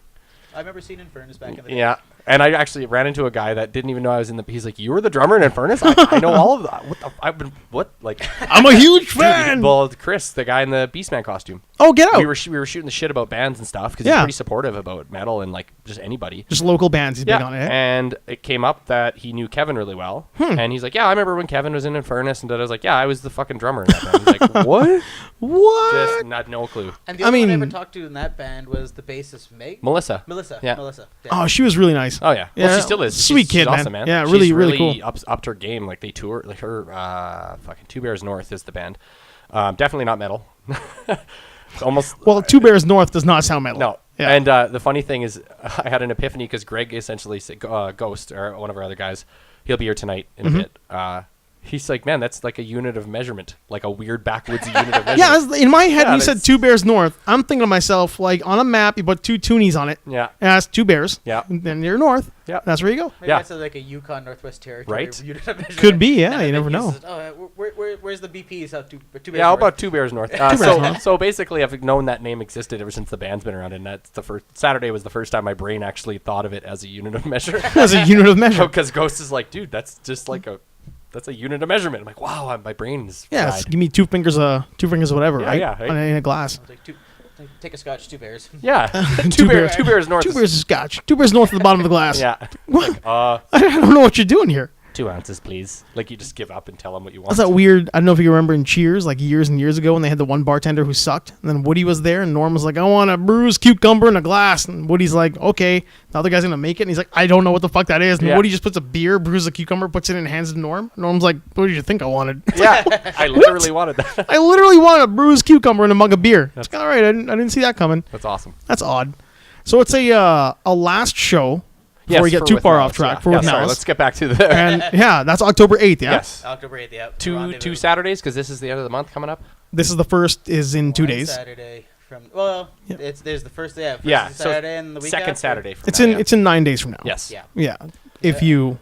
C: I remember seeing Infernus back in the day.
B: Yeah. And I actually ran into a guy that didn't even know I was in the. He's like, "You were the drummer in Infernus? I know all of that. What the? I've been what? Like,
A: I'm a huge fan.
B: well, Chris, the guy in the Beastman costume.
A: Oh, get out!
B: We were shooting the shit about bands and stuff because he's pretty supportive about metal and like just anybody.
A: Just local bands. He's big on it.
B: And it came up that he knew Kevin really well, and he's like, "Yeah, I remember when Kevin was in Infernus," and I was like, "Yeah, I was the fucking drummer in that band." He's like, "What?
A: What?
B: Just not no clue."
C: And the only one I ever
A: mean-
C: talked to in that band was the bassist Meg.
B: Melissa.
C: Yeah.
A: Oh, she was really nice.
B: Oh yeah.
A: Yeah,
B: Well, she still is.
A: sweet
B: She's
A: kid,
B: awesome,
A: man.
B: man.
A: Yeah,
B: She's
A: really cool.
B: upped her game. Like they tour, like her fucking Two Bears North is the band. Definitely not metal. It's almost.
A: Well, Two Bears North does not sound metal.
B: No.
A: Yeah.
B: And the funny thing is, I had an epiphany because Greg essentially said, Ghost, or one of our other guys, he'll be here tonight in a bit. He's like, man, that's like a unit of measurement, like a weird backwoods unit of measurement.
A: Yeah, in my head, when you said
B: that's-
A: Two Bears North, I'm thinking to myself, like, on a map, you put two toonies on it.
B: Yeah.
A: And that's Two Bears.
B: Yeah.
A: And then you're north.
B: Yeah.
A: That's where you go.
C: Maybe
B: Yeah.
C: that's like a Yukon Northwest Territory.
B: Right?
C: unit of measurement.
A: Could be, yeah,
C: And
A: you
C: then
A: never
C: it
A: know.
C: uses- where's the BPs? Two Bears
B: Yeah, how
C: North?
B: about Two Bears North? So basically, I've known that name existed ever since the band's been around, and that's the first. Saturday was the first time my brain actually thought of it as a unit of measure.
A: As a unit of measure.
B: Because Ghost is like, dude, that's just like that's a unit of measurement. I'm like, wow, my brain is
A: Yeah,
B: fried.
A: give me two fingers of whatever,
B: Yeah,
A: right?
B: yeah, right.
A: In a glass.
C: I was like, take a scotch, 2 bears.
B: Yeah,
A: Two Bears.
B: Two Bears North.
A: Two Bears of scotch. Two Bears North at the bottom of the glass.
B: Yeah.
A: What?
B: Like,
A: I don't know what you're doing here.
B: 2 ounces, please. Like you just give up and tell them what you want.
A: That's that weird. I don't know if you remember in Cheers, like years and years ago, when they had the one bartender who sucked, and then Woody was there, and Norm was like, "I want a bruised cucumber in a glass," and Woody's like, "Okay." The other guy's gonna make it, and he's like, "I don't know what the fuck that is." And
B: Yeah.
A: Woody just puts a beer, brews a cucumber, puts it in, and hands it to Norm. Norm's like, "What did you think I wanted?"
B: Yeah, I literally wanted that.
A: I literally wanted a bruised cucumber in a mug of beer. It's like, all right. I didn't see that coming.
B: That's awesome.
A: That's odd. So it's a last show before we get too
B: With
A: far
B: Malice,
A: off track.
B: yeah.
A: For
B: Yeah,
A: With
B: sorry,
A: Malice.
B: let's get back to the
A: And yeah, that's October 8th. Yeah.
B: yes.
C: October 8th, yeah.
B: Two
C: Rendezvous.
B: Saturdays because this is the end of the month coming up.
A: This is the first. Is in 2
C: One
A: days.
C: Saturday from
A: Yeah.
C: there's the first day.
B: Yeah,
C: First
B: so
C: Saturday and the week
B: second
C: after.
B: Saturday. From
A: It's
B: now,
A: in.
B: yeah.
A: It's in 9 days from now.
B: Yes.
C: Yeah.
A: Yeah. If you.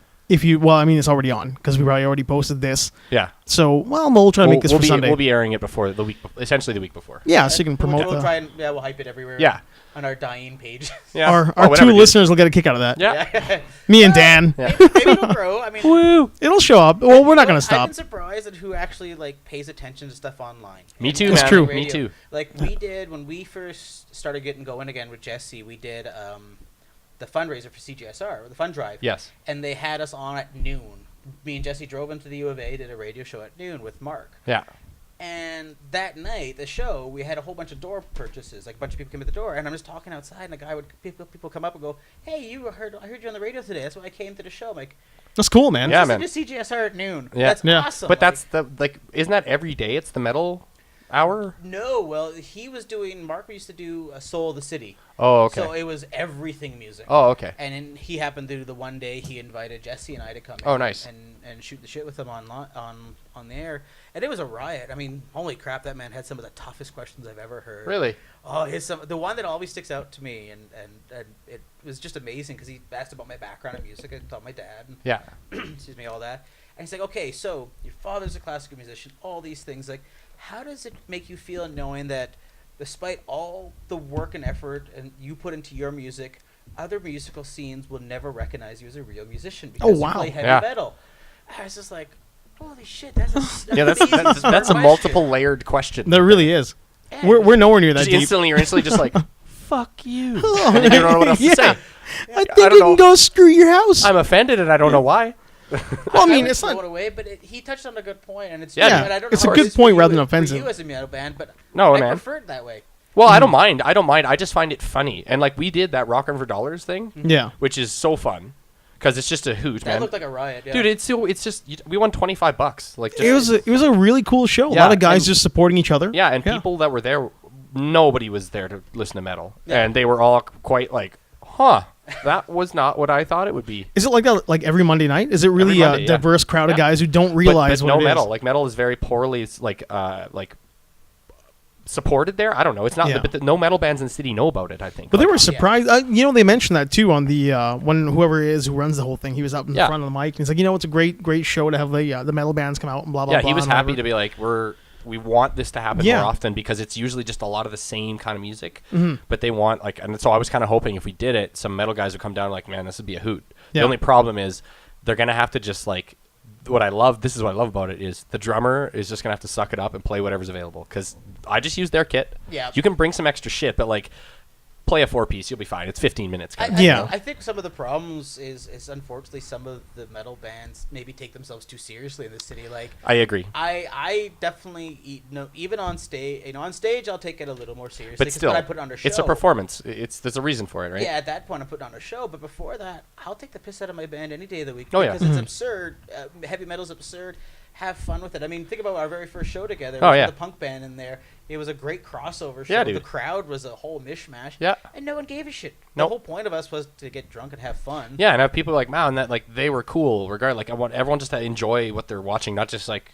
A: Well, I mean, it's already on because we probably already posted this.
B: Yeah.
A: So, well, we'll try to make this for Sunday.
B: We'll be airing it before the week, essentially the week before.
A: Yeah, so you can promote
C: We'll
A: the.
C: try and we'll hype it everywhere.
B: Yeah.
C: On our dying page.
B: Yeah.
A: Our
B: Oh, whatever,
A: two
B: dude.
A: listeners will get a kick out of that.
B: Yeah.
A: Me and Dan.
B: Yeah.
C: Maybe it'll grow. I mean,
A: Woo! It'll show up. Well, we're not gonna
C: I've
A: stop.
C: been surprised at who actually like pays attention to stuff online.
B: Me
C: And
B: too,
A: It's
B: man.
A: true.
B: Me
C: radio.
B: too.
C: Like we did when we first started getting going again with Jesse. We did the fundraiser for CGSR, or the fund drive.
B: Yes.
C: And they had us on at noon. Me and Jesse drove into the U of A, did a radio show at noon with Mark.
B: Yeah.
C: And that night, the show, we had a whole bunch of door purchases. Like a bunch of people came at the door, and I'm just talking outside, and a guy people come up and go, "Hey, I heard you on the radio today. That's why I came to the show." I'm like,
A: That's cool, man.
B: Yeah,
C: "Listen
B: man.
C: to CGSR at noon.
B: Yeah.
C: That's
A: Yeah.
C: awesome."
B: But that's isn't that every day? It's the metal hour.
C: no. Well, Mark used to do Soul of the City.
B: Oh, okay.
C: So it was everything music.
B: Oh, okay.
C: And then he happened to do the one day he invited Jesse and I to come in
B: Oh, nice.
C: and shoot the shit with him on the air. And it was a riot. I mean, holy crap, that man had some of the toughest questions I've ever heard.
B: Really?
C: Oh, the one that always sticks out to me, and it was just amazing because he asked about my background in music. I told my dad, and
B: Yeah.
C: excuse me, all that. And he's like, "Okay, so your father's a classical musician, all these things. Like, how does it make you feel knowing that, despite all the work and effort and you put into your music, other musical scenes will never recognize you as a real musician because
A: wow.
C: you play heavy
B: Yeah.
C: metal?" I was just like, "Holy shit, that's a
B: Yeah. That's
C: amazing
B: that's a
C: question."
B: multiple layered question.
A: That really is.
C: And-
A: We're nowhere near that
B: Just
A: deep.
B: you're instantly just like, fuck you. And then you don't know what else to
A: Yeah.
B: say.
A: I think
B: don't
A: you
B: know.
A: can go screw your house.
B: I'm offended and I don't know why.
A: Well, I mean,
C: would
A: it's
C: throw
A: not.
C: it away, but he touched on a good point, and it's
B: Yeah,
C: true,
B: yeah.
C: and I don't
A: It's
C: know
A: a
C: how
A: good
C: it is
A: point
C: for
A: rather
C: you-
A: than offensive.
C: For you as a metal band, but
B: No,
C: I
B: man.
C: prefer it that way.
B: Well, I don't mind. I just find it funny. And like we did that Rockin' for Dollars thing,
A: Yeah.
B: which is so fun. because it's just a hoot,
C: That
B: man.
C: looked like a riot, yeah.
B: Dude, it's just we won $25. Like, just,
A: It was a really cool show. A
B: Yeah,
A: lot of guys
B: and-
A: just supporting each other.
B: yeah, and people that were there, nobody was there to listen to metal,
C: Yeah.
B: and they were all quite like, huh, that was not what I thought it would be.
A: Is it like that? Like every Monday night? Is it really
B: Every Monday,
A: a
B: yeah.
A: diverse crowd of
B: Yeah.
A: guys who don't
B: But
A: realize what
B: no
A: it is?
B: metal. Like, metal is very poorly supported there. I don't know. It's not,
A: Yeah.
B: but no metal bands in the city know about it, I think.
A: But they
B: Like,
A: were surprised. They mentioned that too on the when whoever it is who runs the whole thing, he was up in the
B: Yeah.
A: front of the mic and he's like, it's a great show to have the metal bands come out and blah blah.
B: yeah,
A: blah.
B: he was
A: and
B: happy
A: whatever.
B: to be like, we want this to happen
A: Yeah.
B: more often, because it's usually just a lot of the same kind of music.
A: Mm-hmm.
B: But they want, like, and so I was kind of hoping if we did it, some metal guys would come down like, man, this would be a hoot.
A: Yeah.
B: The only problem is they're gonna have to just like. This is what I love about it, is the drummer is just gonna have to suck it up and play whatever's available, because I just use their kit.
C: Yeah.
B: You can bring some extra shit, but like, play a 4-piece, you'll be fine. It's 15 minutes.
C: I,
B: Kind
C: I,
A: Yeah.
C: I think some of the problems is unfortunately some of the metal bands maybe take themselves too seriously in the city. Like,
B: I agree.
C: I definitely even on stage, on stage I'll take it a little more seriously.
B: But
C: 'cause
B: still,
C: when I put on a show,
B: it's a performance. There's a reason for it, right?
C: Yeah, at that point I'm putting on a show, but before that, I'll take the piss out of my band any day of the week
B: Oh, yeah.
C: because it's absurd. Heavy metal's absurd. Have fun with it. I mean, think about our very first show together.
B: Oh,
C: With
B: yeah.
C: the punk band in there. It was a great crossover show.
B: Yeah,
C: The
B: dude.
C: crowd was a whole mishmash.
B: Yeah.
C: And no one gave a shit. The
B: Nope.
C: whole point of us was to get drunk and have fun.
B: Yeah, and have people like, man, that like they were cool. Regardless, like I want everyone just to enjoy what they're watching, not just like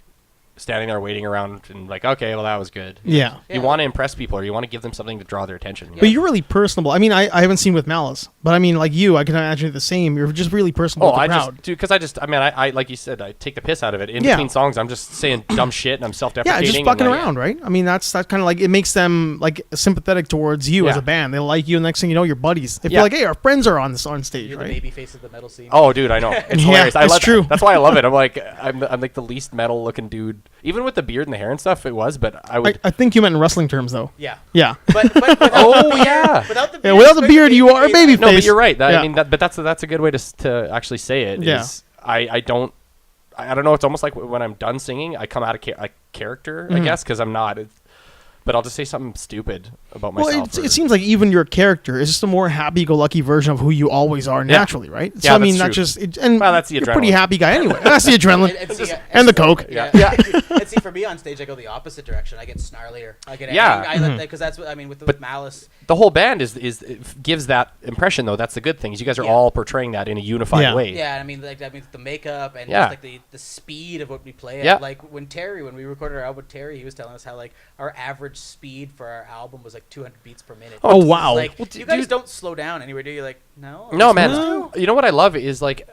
B: standing there waiting around and like, okay, well that was good.
A: Yeah.
C: Yeah.
B: You want to impress people, or you want to give them something to draw their attention.
A: But you're really personable. I mean, I haven't seen with Malice, but I mean, like you, I can imagine the same. You're just really personable with the crowd.
B: I like you said, I take the piss out of it. In
A: Yeah.
B: between songs, I'm just saying dumb shit and I'm
A: Yeah,
B: self-deprecating.
A: just fucking
B: and, like,
A: around, right? I mean, that's kind of like it makes them like sympathetic towards you as
B: Yeah.
A: a band. They like you, and next thing you know, you're buddies. They feel
B: Yeah.
A: like, hey, our friends are on stage,
C: You're
A: right?
C: the baby face of the metal scene.
B: Oh, dude, I know. It's
A: Yeah,
B: hilarious.
A: it's true.
B: That's why I love it. I'm like the least metal looking dude, even with the beard and the hair and stuff. It was, but I would.
A: I think you meant in wrestling terms, though.
C: Yeah.
A: Yeah.
C: But without
B: Oh,
C: the beard,
B: yeah.
C: Without the
A: Yeah,
C: beard,
A: without the
C: it's
A: beard, you are a baby
B: No, but
A: face.
B: you're right.
A: Yeah.
B: I mean, but that's a good way to actually say it.
A: Yeah.
B: Is I don't know. It's almost like when I'm done singing, I come out of character, I guess, because I'm not. But I'll just say something stupid about myself.
A: Well, it seems like even your character is just a more happy-go-lucky version of who you always are naturally, right? So
B: Yeah,
A: I mean,
B: that's
A: not
B: true.
A: just and
B: Well, that's the
A: you're a pretty
B: adrenaline.
A: happy guy anyway. That's the adrenaline and the coke.
C: Yeah.
B: Yeah.
C: And see, for me on stage, I go the opposite direction. I get snarlier. I get
B: Yeah.
C: angry. Because that's what I mean with Malice.
B: The whole band gives that impression, though. That's the good thing. Is you guys are
C: Yeah.
B: all portraying that in a unified
A: Yeah.
B: way.
C: Yeah, I mean, the makeup and
B: Yeah.
C: just like the speed of what we play.
B: Yeah.
C: At. Like when we recorded our album with Terry, he was telling us how like our average speed for our album was like 200 beats per minute.
A: Oh,
C: It's
A: wow.
C: Like
B: Well,
C: you guys
B: dude-
C: don't slow down anywhere, do you? Like no.
B: No, man.
A: No.
B: You know what I love is like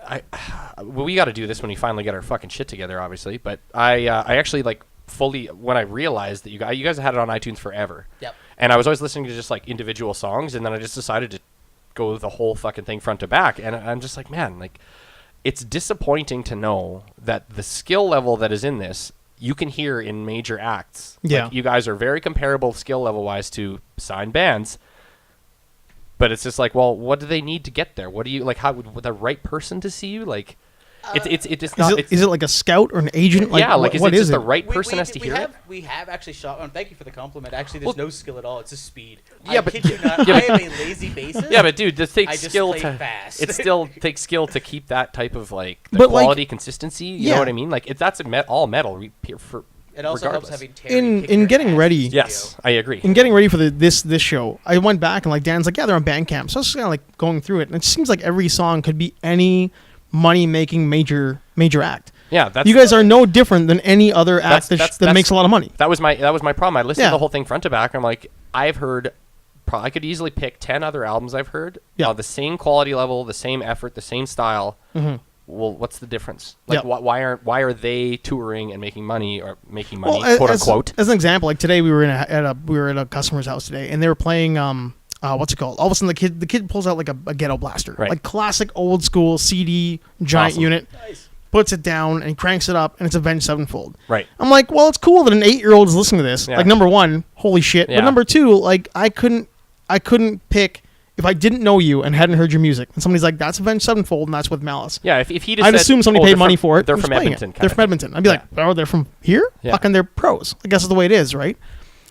B: we got to do this when we finally get our fucking shit together, obviously. But I actually like fully when I realized that you guys had it on iTunes forever.
C: Yep.
B: And I was always listening to just like individual songs, and then I just decided to go the whole fucking thing front to back. And I'm just like, man, like it's disappointing to know that the skill level that is in this you can hear in major acts.
A: Yeah.
B: Like, you guys are very comparable skill level wise to signed bands. But it's just like, well, what do they need to get there? What do you like? How would the right person to see you? Like, it's not.
A: Is it like a scout or an agent? Like,
B: yeah, like
A: what
B: is
A: is
B: it
A: it?
B: the right person has to hear it?
C: We have actually shot. Thank you for the compliment. Actually, there's no skill at all. It's just speed.
B: Yeah,
C: I
B: but-
C: kid you not,
B: yeah,
C: I
B: but-
C: am a lazy bassist.
B: Yeah, but dude, this
C: I
B: takes
C: just
B: skill
C: play
B: to.
C: fast.
B: It still takes skill to keep that type of like the
A: But, like,
B: quality consistency. You
A: yeah.
B: know what I mean? Like that's all metal. For
C: It also
B: regardless.
C: helps having Terry kick
A: In
C: your
A: getting
C: ass
A: ready-
C: in the
B: Yes,
C: studio.
B: I agree.
A: In getting ready for this show, I went back and like Dan's like, yeah, they're on Bandcamp. So I was just kind of like going through it, and it seems like every song could be any money-making major act.
B: Yeah, that's
A: You guys are no different than any other act that makes a lot of money.
B: That was my problem. I listened
A: Yeah.
B: to the whole thing front to back. I'm like, I've heard. I could easily pick 10 other albums I've heard.
A: Yeah.
B: The same quality level, the same effort, the same style.
A: Mm-hmm.
B: Well, what's the difference? Like,
A: Yeah.
B: why are they touring and making money
A: Well,
B: quote unquote?
A: As an example, like today we were at a customer's house today, and they were playing what's it called? All of a sudden the kid pulls out like a ghetto blaster,
B: Right.
A: like classic old school CD giant
B: Awesome.
A: unit.
C: Nice.
A: Puts it down and cranks it up, and it's Avenged Sevenfold.
B: Right.
A: I'm like, well, it's cool that an 8-year-old is listening to this.
B: Yeah.
A: Like, number one, holy shit.
B: Yeah.
A: But number two, like, I couldn't pick if I didn't know you and hadn't heard your music. And somebody's like, that's Avenged Sevenfold, and that's with Malice.
B: Yeah, if he just
A: I'd
B: said,
A: assume somebody
B: "Oh,
A: paid
B: they're
A: money
B: from-
A: for it.
B: They're
A: who's
B: from
A: playing
B: Edmonton.
A: it. They're from Edmonton. I'd be like, oh, they're from here?
B: Yeah.
A: Fucking they're pros. I guess that's the way it is, right?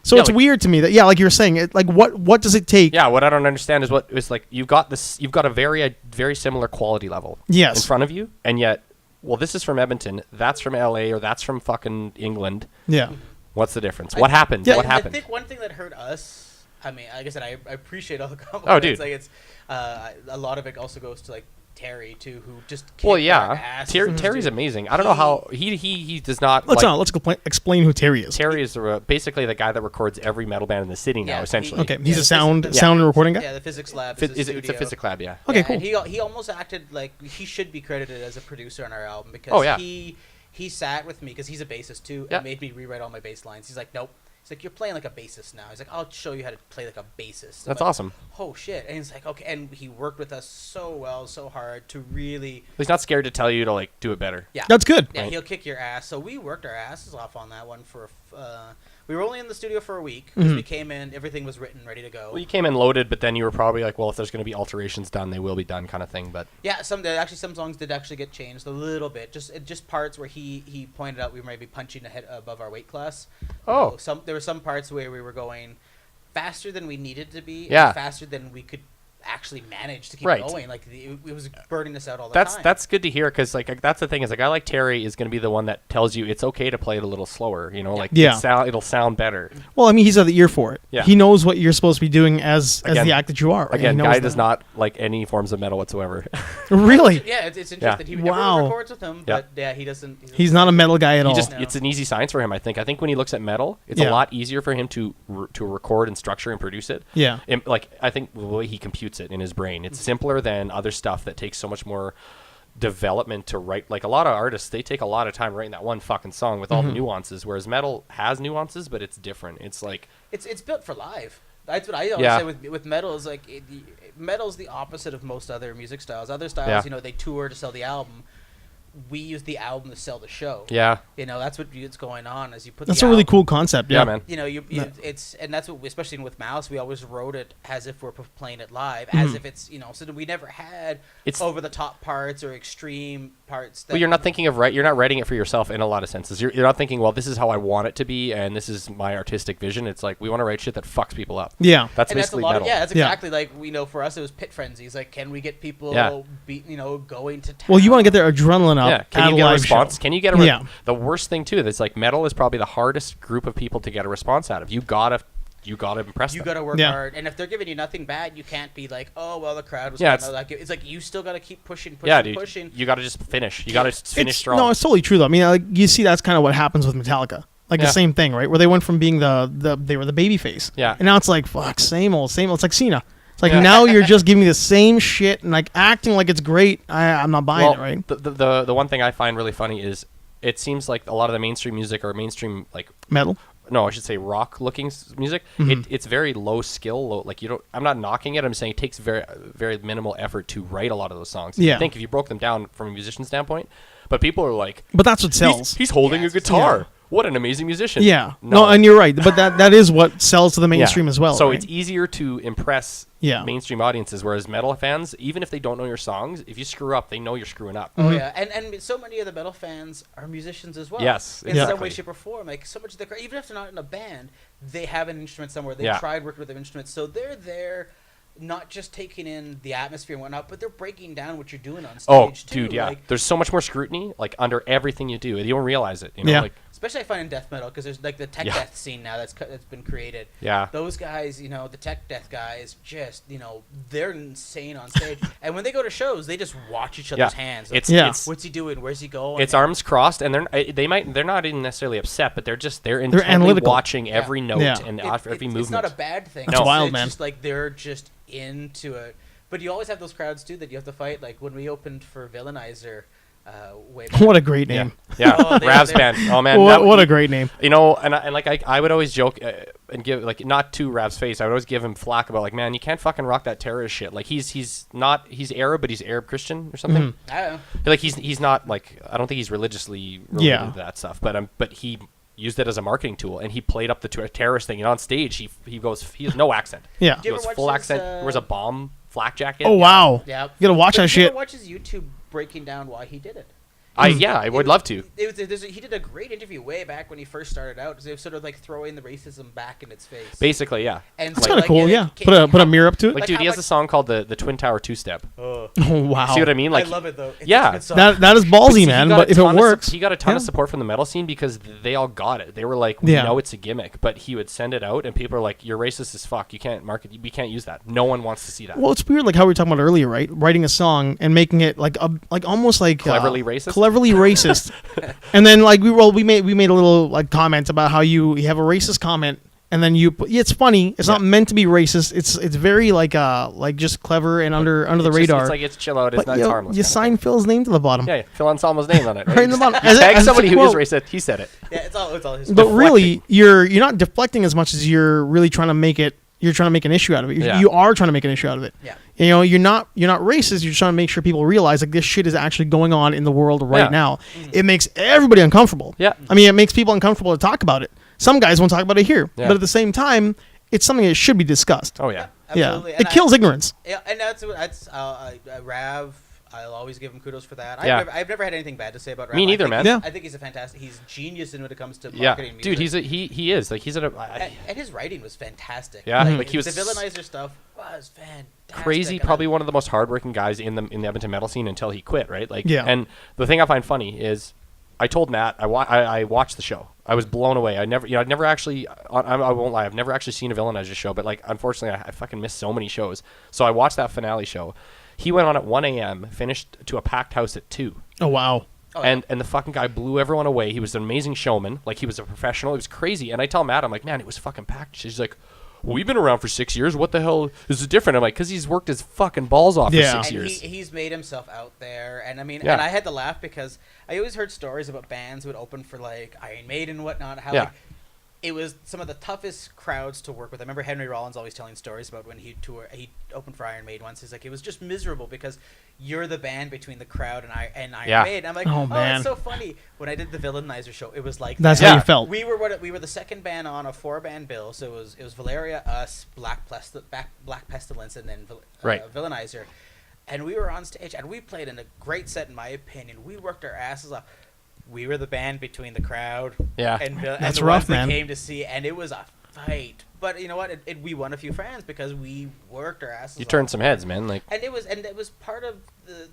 A: So
B: Yeah,
A: it's
B: like-
A: weird to me that like you were saying, like what does it take?
B: Yeah, what I don't understand is what is like you've got a very similar quality level
A: Yes.
B: in front of you, and yet, well, this is from Edmonton, that's from LA, or that's from fucking England.
A: Yeah.
B: What's the difference? What happened?
A: Yeah.
B: What
C: I
B: happened?
C: think one thing that hurt us. I mean, like I said, I appreciate all the compliments.
B: Oh, dude.
C: Like it's a lot of it also goes to like Terry too, who just
B: Well,
C: kicked our
B: yeah,
C: asses.
B: Terry's amazing. I don't know how he does not.
A: Let's
B: like,
A: explain who Terry is.
B: Terry is basically the guy that records every metal band in the city now,
C: Yeah,
B: essentially.
A: Okay,
C: Yeah,
A: he's a
C: the
A: sound
C: physics-
A: and recording guy.
C: Yeah, the physics lab.
B: It's
C: Is
B: a physics lab, yeah.
A: Okay,
C: Yeah,
A: cool.
C: And he almost acted like he should be credited as a producer on our album because
B: Oh, yeah.
C: he sat with me because he's a bassist too
B: Yeah.
C: and made me rewrite all my bass lines. He's like, nope. He's like, you're playing like a bassist now. He's like, I'll show you how to play like a bassist. I'm
B: That's
C: like,
B: awesome.
C: Oh shit! And he's like, okay. And he worked with us so well, so hard to really.
B: He's not scared to tell you to like do it better.
C: Yeah.
A: That's good.
C: Yeah,
B: Right.
C: he'll kick your ass. So we worked our asses off on that one for. We were only in the studio for a week because we came in, everything was written, ready to go.
B: Well, you came in loaded, but then you were probably like, well, if there's going to be alterations done, they will be done, kind of thing. But
C: Yeah, some songs did actually get changed a little bit, just parts where he pointed out we might be punching ahead above our weight class.
B: Oh.
C: There were some parts where we were going faster than we needed to be,
B: Yeah.
C: and faster than we could actually manage to keep
B: Right.
C: going. Like it was burning us out all the
B: that's
C: time.
B: that's good to hear because like that's the thing is a guy like Terry is going to be the one that tells you it's okay to play it a little slower. You know, like
A: Yeah.
B: it'll sound better.
A: Well, I mean, he's got the ear for it.
B: Yeah.
A: He knows what you're supposed to be doing as
B: Again-
A: the act that you are. Right?
B: Again,
A: He knows
B: guy does
A: that.
B: not like any forms of metal whatsoever.
A: Really.
C: Yeah, it's interesting.
B: Yeah.
C: He
A: Wow.
C: everyone records with him,
B: Yeah.
C: but yeah, he doesn't.
A: He's not a metal guy at all.
C: No.
B: It's an easy science for him. I think when he looks at metal, it's
A: Yeah.
B: a lot easier for him to record and structure and produce it.
A: Yeah.
B: Like I think the way he computes it in his brain, it's simpler than other stuff that takes so much more development to write. Like a lot of artists, they take a lot of time writing that one fucking song with all the nuances, whereas metal has nuances, but it's different. It's like
C: It's built for live. That's what I always
B: Yeah.
C: say with metal is like metal's the opposite of most other music styles. Other styles,
B: Yeah.
C: they tour to sell the album. We use the album to sell the show.
B: yeah,
C: That's what's going on as you put.
A: That's
C: the
A: a really
C: album-
A: cool concept.
B: yeah,
A: Yeah,
B: man.
A: Yeah.
C: It's and that's what especially with Malice, we always wrote it as if we're playing it live, as if it's so that we never had
B: It's-
C: over the top parts or extreme parts. That,
B: Well, you're not thinking of you're not writing it for yourself in a lot of senses. You're not thinking, well, this is how I want it to be, and this is my artistic vision. It's like we want to write shit that fucks people up.
A: Yeah.
B: That's
C: and that's a
B: basically
C: lot
B: metal.
C: of that's
A: Yeah.
C: exactly like for us it was pit frenzies. Like, can we get people
B: Yeah.
C: going to town?
A: Well, you want to get their adrenaline up
B: Yeah,
A: at
B: can you
A: a
B: get a
A: live
B: response?
A: show.
B: Can you get a
A: Yeah.
B: The worst thing too that's like metal is probably the hardest group of people to get a response out of. You gotta impress
C: You
B: them.
C: got to work
A: Yeah.
C: hard, and if they're giving you nothing bad, you can't be like, "Oh, well, the crowd was."
B: Yeah,
C: kinda like it's like you still got to keep pushing,
B: Yeah, dude.
C: pushing.
B: You gotta just finish. You gotta finish strong.
A: No, it's totally true though. I mean, like you see, that's kind of what happens with Metallica. Like
B: Yeah.
A: the same thing, right? Where they went from being they were the baby face.
B: Yeah.
A: And now it's like, fuck, same old, same old. It's like Cena. It's like
B: Yeah.
A: now you're just giving me the same shit and like acting like it's great. I'm not buying
B: well,
A: it, right?
B: the one thing I find really funny is it seems like a lot of the mainstream music or mainstream like
A: Metal.
B: no, I should say rock looking music. It's very low skill. Like you don't. I'm not knocking it. I'm saying it takes very very minimal effort to write a lot of those songs.
A: Yeah.
B: I think if you broke them down from a musician standpoint, but people are like,
A: But that's what sells.
B: he's holding
C: Yeah,
B: a
C: it's-
B: guitar.
A: yeah.
B: What an amazing musician.
A: Yeah. No, and you're right. But that is what sells to the mainstream as well.
B: So
A: right?
B: it's easier to impress
A: Yeah.
B: mainstream audiences, whereas metal fans, even if they don't know your songs, if you screw up, they know you're screwing up.
C: Oh yeah, and so many of the metal fans are musicians as well.
B: Yes,
C: in some
B: exactly.
C: way, shape, or form. Like so much of the even if they're not in a band, they have an instrument somewhere. They
B: Yeah.
C: tried working with an instrument, so they're there. Not just taking in the atmosphere and whatnot, but they're breaking down what you're doing on
B: Oh,
C: stage too.
B: dude, yeah.
C: Like,
B: There's so much more scrutiny, like under everything you do. You don't realize it. You know,
A: Yeah.
B: like
C: especially I find in death metal because there's like the tech
B: Yeah.
C: death scene now that's been created.
B: yeah.
C: Those guys, the tech death guys, just they're insane on stage. And when they go to shows, they just watch each other's hands. Like,
B: It's
C: what's he doing? Where's he going?
B: it's arms crossed, and they're not even necessarily upset, but they're intently
A: analytical.
B: watching every note
A: Yeah.
B: and
C: It-
B: every
C: it's
B: movement.
C: not a bad thing.
A: That's wild,
C: it's
A: man.
C: just like they're just into it. But you always have those crowds too that you have to fight. Like when we opened for Villainizer, way back.
A: What a great
B: yeah,
A: name.
B: yeah.
C: Oh,
B: Rav's
C: they're-
B: band. Oh man,
A: What a great name.
B: I would always joke and give like not to Rav's face. I would always give him flack about like, man, you can't fucking rock that terrorist shit. Like he's Arab, but he's Arab Christian or something.
C: I don't know.
B: Like he's not like I don't think he's religiously related
A: Yeah.
B: to that stuff. But he used it as a marketing tool, and he played up the terrorist thing. And on stage, he has no accent.
A: Yeah.
C: Do
B: He
C: you
B: goes
C: ever watch
B: full
C: his,
B: accent. Wears a bomb flak jacket.
A: Oh wow.
C: Yeah.
A: You gotta watch
C: But
A: that
C: you ever
A: shit.
C: watch his YouTube breaking down why he did it.
B: I would love to.
C: He did a great interview way back when he first started out. They were sort of like throwing the racism back in its face.
B: Basically, yeah.
C: And
A: That's
C: so,
A: kind of cool. Yeah, put a mirror up to it.
B: Like, dude, he has a song called the Twin Tower Two Step.
A: Oh wow.
B: See what I mean? Like,
C: I love it though. It's
B: yeah.
C: a good song.
A: That is ballsy, man. But if it works,
B: he got a ton of
A: yeah.
B: support from the metal scene because they all got it. They were like, we know it's a gimmick, but he would send it out, and people are like, "You're racist as fuck. You can't market. We can't use that. No one wants to see that."
A: Well, it's weird, like how we were talking about earlier, right? Writing a song and making it like almost like
B: Cleverly racist?
A: Cleverly racist. And then like we made a little like comment about how you have a racist comment, and then it's funny. It's not meant to be racist. It's very like just clever and under the radar.
B: It's like it's chill out. It's
A: But
B: not harmless.
A: you sign Phil's name to the bottom.
B: Yeah, Phil Anselmo's name on it.
A: Right in the bottom.
B: You tag
A: As
B: somebody
A: a
B: who is
A: quote.
B: racist. He said it.
C: Yeah, it's all his.
A: But really, you're not deflecting as much as you're really trying to make it. You're trying to make an issue out of it. You are trying to make an issue out of it.
C: Yeah.
A: You know, you're not racist. You're just trying to make sure people realize like this shit is actually going on in the world right now. It makes everybody uncomfortable.
B: Yeah.
A: I mean, it makes people uncomfortable to talk about it. Some guys won't talk about it here, but at the same time, it's something that should be discussed.
B: Oh yeah.
C: Absolutely.
A: Yeah.
C: And
A: It kills ignorance.
C: Yeah, and that's Rav. I'll always give him kudos for that.
B: Yeah.
C: I've never had anything bad to say about Rav.
B: Me neither, man.
A: Yeah.
C: I think he's a fantastic. He's genius in when it comes to
B: Yeah,
C: marketing music.
B: dude, he is like he's at a
C: and his writing was fantastic.
B: Yeah,
A: Mhm.
B: like he was
C: the villainizer stuff was fantastic.
B: crazy.
C: And
B: Probably one of the most hardworking guys in the Edmonton metal scene until he quit. Right? Like,
A: Yeah.
B: And the thing I find funny is, I told Matt I watched the show. I was blown away. I'd never actually. I won't lie. I've never actually seen a villainizer show, but like unfortunately, I fucking missed so many shows. So I watched that finale show. He went on at 1 a.m., finished to a packed house at 2.
A: Oh wow.
C: Oh,
B: and the fucking guy blew everyone away. He was an amazing showman. Like, he was a professional. It was crazy. And I tell Matt, I'm like, man, it was fucking packed. She's like, well, we've been around for 6 years. What the hell is it different? I'm like, because he's worked his fucking balls off for 6
C: and
B: years.
C: he's made himself out there, and I mean,
B: Yeah.
C: and I had to laugh because I always heard stories about bands who would open for like Iron Maiden and whatnot. How
B: Yeah.
C: like, it was some of the toughest crowds to work with. I remember Henry Rollins always telling stories about when he opened for Iron Maiden once. He's like, it was just miserable because you're the band between the crowd and Iron
B: Yeah.
C: Maiden. I'm like,
A: Oh,
C: oh,
A: man.
C: it's so funny. When I did the Villainizer show, it was like
A: That's
C: that.
A: how
B: Yeah.
A: you felt.
C: We were the second band on a 4-band bill, so it was Valeria, us, Black Pestilence, and then
B: Right.
C: Villainizer, and we were on stage and we played in a great set in my opinion. We worked our asses off. We were the band between the crowd,
B: Yeah.
C: and
A: That's
C: the
A: rough,
C: ones
A: man.
C: that came to see, and it was a fight. But you know what? We won a few fans because we worked our asses.
B: You
C: off.
B: turned some heads, man. Like,
C: And it was part of the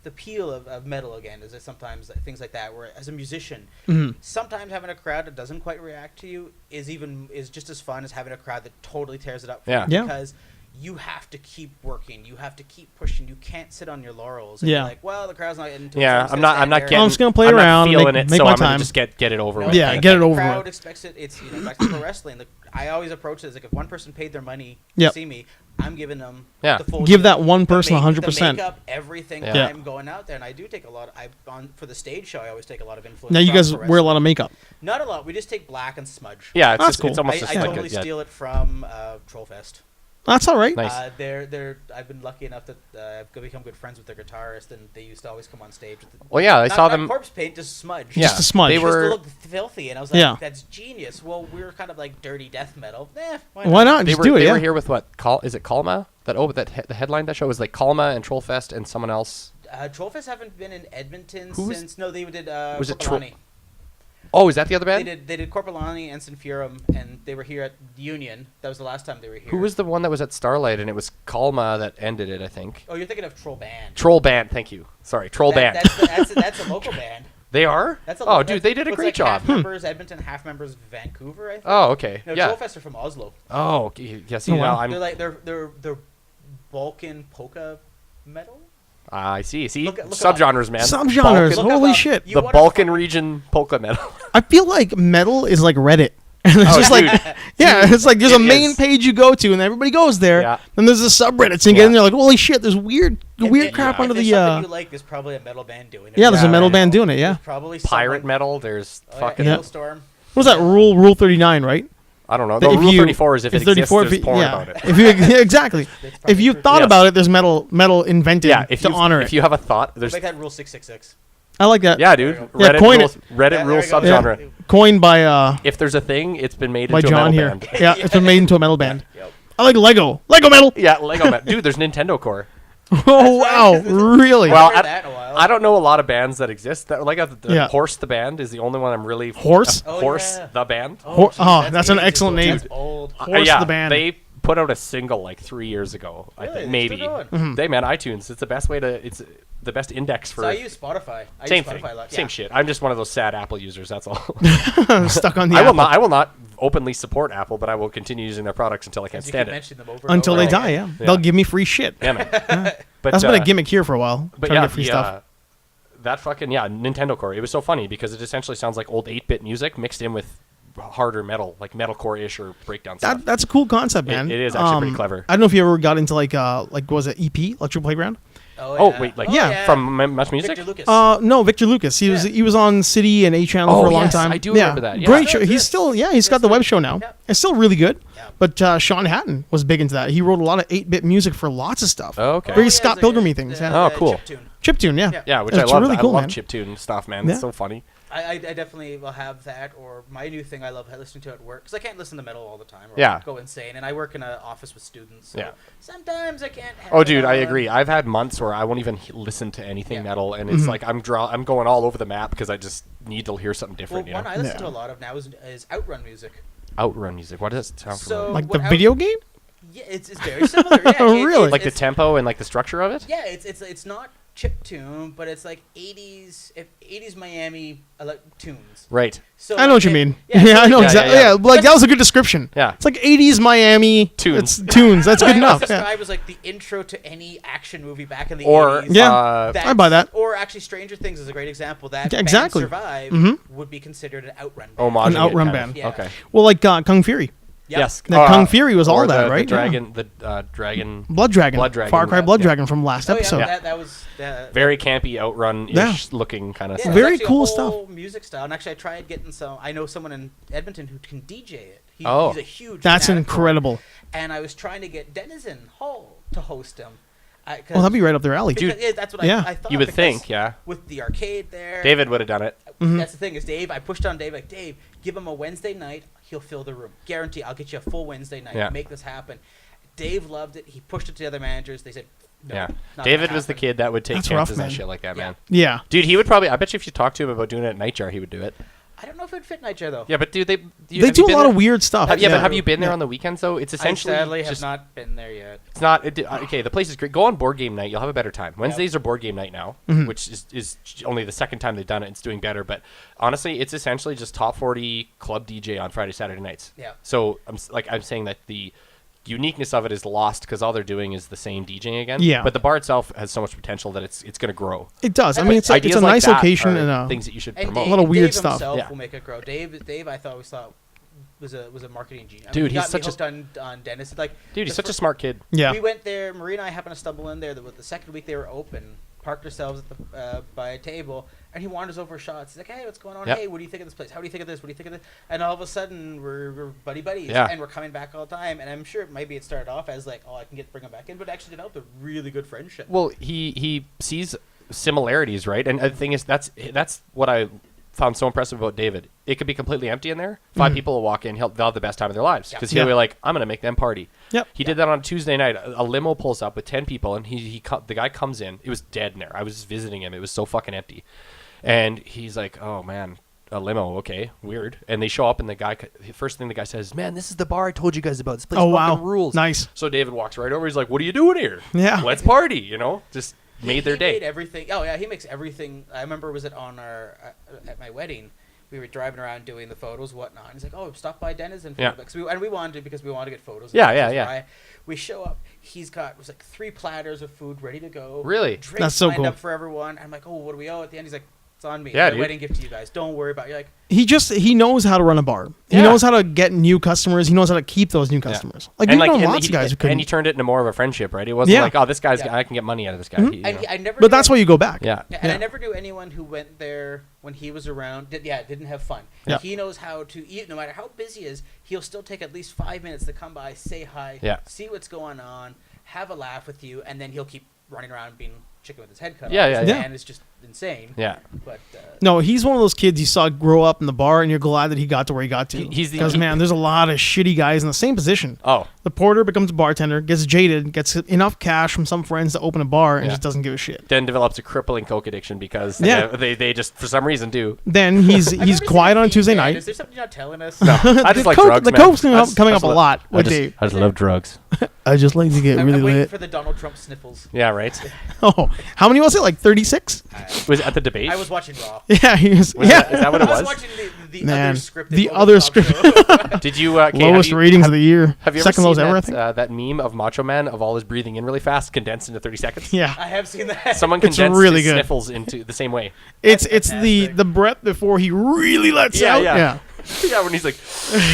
C: appeal of metal again, is that sometimes things like that, where as a musician,
A: Mhm.
C: sometimes having a crowd that doesn't quite react to you is just as fun as having a crowd that totally tears it up for
B: Yeah.
C: you,
A: Yeah.
C: because you have to keep working, you have to keep pushing, you can't sit on your laurels and
A: Yeah.
C: be like, well, the crowd's not into it,
B: yeah,
C: so
B: I'm
C: just
B: not
C: stand there.
B: getting.
A: I'm just gonna play
B: I'm not
A: around,
B: feeling
A: make
B: it, so
A: my
B: I'm gonna
A: time.
B: just get it over
C: No,
B: with.
A: Yeah,
C: like,
A: get it
C: the
A: over
C: crowd
A: with.
C: expects it. It's back to pro wrestling. I always approach it as like, if one person paid their money to
A: Yep.
C: see me, I'm giving them
B: Yeah.
C: the full.
A: Give that one person
C: the
A: 100%.
C: makeup, everything.
B: Yeah.
C: I'm going out there, and I do take a lot. For the stage show, I always take a lot of influence.
A: Now you
C: from
A: guys
C: pro
A: wear a
C: wrestling.
A: lot of makeup.
C: Not a lot. We just take black and smudge.
B: Yeah, it's,
A: That's
B: just,
A: cool.
B: it's almost
C: I
B: just like
C: totally
B: a, yeah.
C: steal it from Trollfest.
A: That's all right.
B: Nice.
C: I've been lucky enough that I've become good friends with their guitarist, and they used to always come on stage. With
B: Well, yeah, I
C: not,
B: saw
C: not
B: them.
C: corpse paint, just smudge.
B: Yeah,
A: Just a smudge.
B: They
C: Just to
B: were.
C: look filthy, and I was like,
A: Yeah.
C: "That's genius." Well, we were kind of like dirty death metal.
A: Why not?
B: They
A: Just
B: were.
A: do it.
B: They
A: Yeah.
B: were here with what? Is it Kalma? The headline that show was like Kalma and Trollfest and someone else.
C: Trollfest haven't been in Edmonton
B: Who was-
C: since. No, they did.
B: Was it
C: Corpolani.
B: Oh, is that the other band?
C: They did Corpolani and Sinfurum, and they were here at Union. That was the last time they were here.
B: Who was the one that was at Starlight and it was Kalma that ended it? I think.
C: Oh, you're thinking of Troll Band.
B: Troll Band. Thank you. Sorry, Troll Band.
C: That's a local band.
B: They are.
C: That's a
B: Oh,
C: lo-
B: dude, they did a
C: it's
B: great
C: like
B: job.
C: Half members Edmonton, half members Vancouver. I think.
B: Oh, okay.
C: No,
B: Yeah.
C: Trollfest are from Oslo.
B: Oh, okay. Yeah. See,
A: Oh,
B: now
A: wow.
B: I'm.
C: They're like they're Balkan polka metal.
B: I see. See,
C: Look up.
B: subgenres, man.
A: Subgenres.
B: Balkan-
A: Holy
C: up,
A: shit.
C: you
B: the
C: wanna
B: Balkan
C: find-
B: region polka metal.
A: I feel like metal is like Reddit. And it's
B: Oh,
A: just
B: dude.
A: like, yeah, it's like there's a
B: It
A: main
B: is.
A: page you go to, and everybody goes there.
B: Yeah.
A: Then there's the subreddits, and you get in there like, holy shit, there's weird
C: If
A: crap under
C: there's
A: the.
C: something you like, there's probably a metal band doing it.
A: Yeah, there's a
B: Yeah,
A: metal
B: right.
A: band doing it. Yeah.
C: There's probably
B: Pirate
C: someone-
B: metal. There's
C: Oh,
B: fucking.
C: yeah,
A: Yeah.
C: Hailstorm.
A: What was that? Rule 39, right?
B: I don't know.
A: That
B: No,
A: if
B: Rule
A: you-
B: 34 is if it
A: It's
B: exists,
A: 34
B: there's porn
A: yeah.
B: about it.
A: If you yeah, exactly.
C: That's probably
A: If you
C: true.
A: thought
B: Yes.
A: about it, there's metal invented
B: Yeah, if
A: to
B: you
A: honor
B: if
A: it.
B: you have a thought, there's
C: Make that Rule 666.
A: I like that.
B: yeah, dude.
C: There
A: you go. Yeah,
B: Reddit
A: coin
B: rules, Reddit
C: Yeah,
B: rules
C: there you go.
B: subgenre.
C: Yeah.
A: Coined by
B: If there's a thing, it's been made
A: by
B: into a
A: John
B: metal
A: here.
B: band.
A: Yeah, it's been made into a metal band.
C: Yep.
A: I like Lego metal.
B: Yeah, Lego metal. Dude, there's Nintendo Core.
A: Oh wow, really?
B: Well,
C: I've heard that in a while.
B: I don't know a lot of bands that exist. That like
A: Yeah.
B: Horse the band is the only one I'm really
A: Horse?
C: Oh,
B: Horse
C: yeah.
B: the band.
A: Hor- oh, that's an
C: ages
A: excellent
C: ago.
A: name.
C: That's old.
A: Horse
B: yeah,
A: the band.
B: They put out a single like 3 years ago. I
C: Really?
B: think
C: It's
B: maybe.
C: still going?
A: Mm-hmm.
B: They man, iTunes. It's the best way to. It's the best index for.
C: So I use Spotify. I
B: same
C: use
B: thing.
C: Spotify a lot.
B: Same
C: Yeah.
B: shit. I'm just one of those sad Apple users. That's all.
A: Stuck on the
B: I will
A: Apple
B: not. I will not openly support Apple, but I will continue using their products until I can't
C: Because you
B: stand
C: keep
B: it.
C: mentioning them over and
A: until
C: over
A: they
C: again.
A: die. Yeah.
B: Yeah.
A: They'll give me free shit.
B: Yeah, man. But
A: That's been a gimmick here for a while.
B: But
A: Trying
B: yeah,
A: to get free stuff.
B: that fucking Nintendo Core. It was so funny because it essentially sounds like old 8-bit music mixed in with harder metal, like metalcore-ish or breakdown stuff.
A: That's a cool concept, man.
B: it is actually pretty clever.
A: I don't know if you ever got into like what was it, EP, Electric Playground?
B: Oh, wait, like
A: Yeah.
B: from Much Music?
C: Victor Lucas.
A: No, Victor Lucas. He was on City and A Channel
B: Oh,
A: for a long
B: yes,
A: time.
B: I do remember that, yeah.
A: Great
C: Still
A: show. He's
C: exists.
A: still he's got the web show now.
C: Yeah.
A: It's still really good.
C: Yeah.
A: But Sean Hatton was big into that. He wrote a lot of 8-bit music for lots of stuff.
B: Oh, okay.
A: Very
C: yeah,
A: Scott
C: it's like
A: Pilgrim-y
C: the-
A: things.
C: the-
A: Yeah.
B: Oh,
C: the
B: cool.
C: chiptune.
A: Chiptune, yeah.
C: Yeah.
B: Yeah, which
A: It's
B: I love.
A: really
B: I
A: cool,
B: love
A: man.
B: chiptune stuff, man.
A: Yeah.
B: It's so funny.
C: I definitely will have that, or my new thing I love listening to at work, because I can't listen to metal all the time, or
B: Yeah.
C: I'll go insane, and I work in an office with students, so
B: Yeah.
C: sometimes I can't have
B: Oh,
C: it
B: dude, I
C: on.
B: agree. I've had months where I won't even listen to anything
C: Yeah.
B: metal, and
A: Mm-hmm.
B: it's like I'm going all over the map because I just need to hear something
C: Well,
B: different.
C: one I listen
A: Yeah.
C: to a lot of now is Outrun music.
B: Outrun music. What does that sound
C: So-
B: familiar?
A: Like
C: what
A: the
C: out-
A: video game?
C: Yeah, it's very similar. Yeah,
A: Really?
B: Like the
C: it's-
B: tempo and like the structure of it?
C: Yeah, it's not chiptune, but it's like 80s Miami tunes.
B: Right.
C: So
A: I know what you
C: it-
A: mean.
C: Yeah,
A: Yeah,
C: so
A: I know
B: Yeah,
A: exactly.
B: yeah,
A: Yeah,
B: yeah.
A: like that was a good description.
B: Yeah.
A: It's like 80s Miami
B: Tunes.
A: It's tunes. That's good
C: I
A: enough.
C: was
A: Yeah.
C: described as like the intro to any action movie back in the
B: Or
C: 80s.
A: Yeah. I buy that.
C: Or actually, Stranger Things is a great example. That
A: Yeah, exactly.
C: Band Survive
A: Mhm.
C: would be considered an outrun band.
B: homage.
A: An outrun band.
C: Yeah.
B: Okay.
A: Well, like Kung Fury.
C: Yep.
B: Yes.
A: That Kung Fury was all
B: or
A: that,
B: the
A: right?
B: Dragon. The dragon.
A: Blood Dragon.
B: Blood Dragon,
A: Far Cry
B: yeah.
A: Blood
B: Yeah.
A: Dragon from last
C: Oh, yeah,
A: episode.
C: that was
B: Very campy, outrun-ish
A: Yeah.
B: looking kind of
C: Yeah,
B: stuff.
A: Very
C: it's actually
A: cool
C: a
A: stuff.
C: whole music style. And actually, I tried getting some. I know someone in Edmonton who can DJ it.
B: Oh.
C: He's a huge.
A: That's
C: fanatic for it.
A: incredible.
C: And I was trying to get Denizen Hall to host him.
A: Oh, that'd be right up their alley.
C: Because, yeah, that's what
A: Yeah.
C: I thought.
B: You would
C: because
B: think, yeah.
C: With the arcade there.
B: David would have done it.
A: Mhm.
C: That's the thing is Dave. I pushed on Dave like Dave, give him a Wednesday night. He'll fill the room. Guarantee. I'll get you a full Wednesday night.
B: Yeah.
C: Make this happen. Dave loved it. He pushed it to the other managers. They said, no,
B: Yeah.
C: not
B: David
C: gonna
B: was the
C: happen.
B: kid that would take
A: That's rough,
B: chances on
A: man.
B: shit like that,
C: Yeah.
B: man.
A: Yeah.
B: Dude, he would probably. I bet you if you talked to him about doing it at Nightjar, he would do it.
C: I don't know if it would fit Nightjar though.
B: Yeah, but dude,
A: They
B: have
A: do
B: you
A: a
B: been
A: lot
B: there?
A: of weird stuff.
B: Yeah,
C: Yeah.
B: but have you been there
A: Yeah.
B: on the weekends though? It's
C: I
B: essentially
C: sadly
B: just
C: have not been there yet.
B: It's not okay. The place is great. Go on board game night. You'll have a better time. Wednesdays are board game night now,
A: Mhm.
B: which is only the second time they've done it. It's doing better, but honestly, it's essentially just top 40 club DJ on Friday, Saturday nights.
C: Yeah.
B: So I'm saying that the uniqueness of it is lost because all they're doing is the same DJing again.
A: Yeah.
B: But the bar itself has so much potential that it's going to grow.
A: It does. I
C: And
A: mean, it's a
B: Ideas
A: nice
B: like that
A: location
B: are
A: and
B: things that you should
C: And
B: promote.
C: Dave,
A: A lot of weird
C: Dave
A: stuff.
C: himself
B: Yeah.
C: will make it grow. Dave, I always thought was a marketing genius. I
B: Dude,
C: mean, he
B: he's
C: got
B: such
C: me
B: a-
C: hooked on Dennis. Like,
B: Dude, he's
C: the
B: such a
C: fir-
B: smart kid.
A: yeah.
C: We went there. Marie and I happened to stumble in there. The second week they were open, parked ourselves at the by a table, and he wanders over shots. He's like, "Hey, what's going on?
B: Yep.
C: Hey, what do you think of this place? How do you think of this? What do you think of this?" And all of a sudden, we're buddy buddies,
B: Yeah.
C: and we're coming back all the time. And I'm sure maybe it started off as like, "Oh, I can bring him back in," but actually developed a really good friendship.
B: Well, he sees similarities, right? And the thing is, that's what I found so impressive about David. It could be completely empty in there. 5 people will walk in. They'll have the best time of their lives because he'll
A: Yeah.
B: be like, "I'm going to make them party."
A: Yep.
B: He did that on a Tuesday night. A limo pulls up with 10 people, and the guy comes in. It was dead in there. I was just visiting him. It was so fucking empty, and he's like, "Oh man, a limo, okay, weird." And they show up, and the first thing the guy says, "Man, this is the bar I told you guys about. This place
A: Oh,
B: fucking
A: wow.
B: rules."
A: Nice.
B: So David walks right over. He's like, "What are you doing here?
A: Yeah.
B: Let's party." You know, just made their
C: He
B: day.
C: Made everything. Oh yeah, he makes everything. I remember was it on our at my wedding. We were driving around doing the photos, whatnot. And he's like, "Oh, stop by Denizen."
B: Yeah.
C: Because we wanted to because we wanted to get photos. of
B: Yeah,
C: it,
B: yeah,
C: which is
B: yeah.
C: why We show up. He's got was like 3 platters of food ready to go.
B: Really?
C: Drinks
A: That's so
C: lined
A: cool.
C: up for everyone. I'm like, "Oh, what do we owe at the end?" He's like, "It's on me.
B: Yeah,
C: My
B: dude.
C: wedding gift to you guys. Don't worry about it." You're like,
A: He knows how to run a bar. He
B: Yeah.
A: knows how to get new customers. He knows how to keep those new customers. Like
B: And
A: we've known
B: and
A: lots of guys who
B: and
A: couldn't.
B: he turned it into more of a friendship, right? It wasn't
A: Yeah.
B: like, "Oh, this guy's
C: Yeah.
B: I can get money out of this guy."
A: Mhm.
B: He, you
C: and
B: know.
C: I never.
A: But
C: knew
A: that's why you go back.
B: Yeah.
C: Yeah, and
A: Yeah.
C: I never knew anyone who went there when he was around. Didn't have fun.
A: Yeah.
C: He knows how to. No matter how busy he is, he'll still take at least 5 minutes to come by, say hi,
B: Yeah.
C: see what's going on, have a laugh with you, and then he'll keep running around being chicken with his head cut
B: Yeah,
C: off.
B: yeah,
C: This
A: yeah.
C: man is just insane.
B: Yeah.
C: But
A: No, he's one of those kids you saw grow up in the bar, and you're glad that he got to where he got to. Because, man, there's a lot of shitty guys in the same position.
B: Oh.
A: The porter becomes a bartender, gets jaded, gets enough cash from some friends to open a bar, and just doesn't give a shit.
B: Then develops a crippling coke addiction because they just, for some reason, do.
A: Then he's quiet on Tuesday night.
C: Is there something you're not telling us?
B: No, I just like
A: coke,
B: drugs,
A: the
B: man.
A: coke's coming up a lot with Dave.
B: I just love drugs.
A: I just like to get
C: I'm
A: really
C: waiting
A: lit.
C: for the Donald Trump sniffles.
B: Yeah, right?
A: Oh, how many was it? Like 36?
B: Was it at the debate?
C: I was watching Raw.
A: Yeah, he was.
B: Is that what it
C: I was
B: was?
C: watching the
A: Man,
C: other scripted
A: the
C: over
A: other
C: top
A: script-
C: show.
B: Did you,
A: lowest ratings of the year.
B: Have you
A: Second
B: ever
A: lowest
B: seen
A: ever, I
B: that,
A: think.
B: that meme of Macho Man of all his breathing in really fast condensed into 30 seconds?
A: Yeah.
C: I have seen that.
B: Someone
A: It's
B: condensed
A: really
B: his
A: good.
B: sniffles into the same way.
A: It's
C: fantastic.
A: the breath before he really lets out.
B: Yeah. Yeah, when he's like,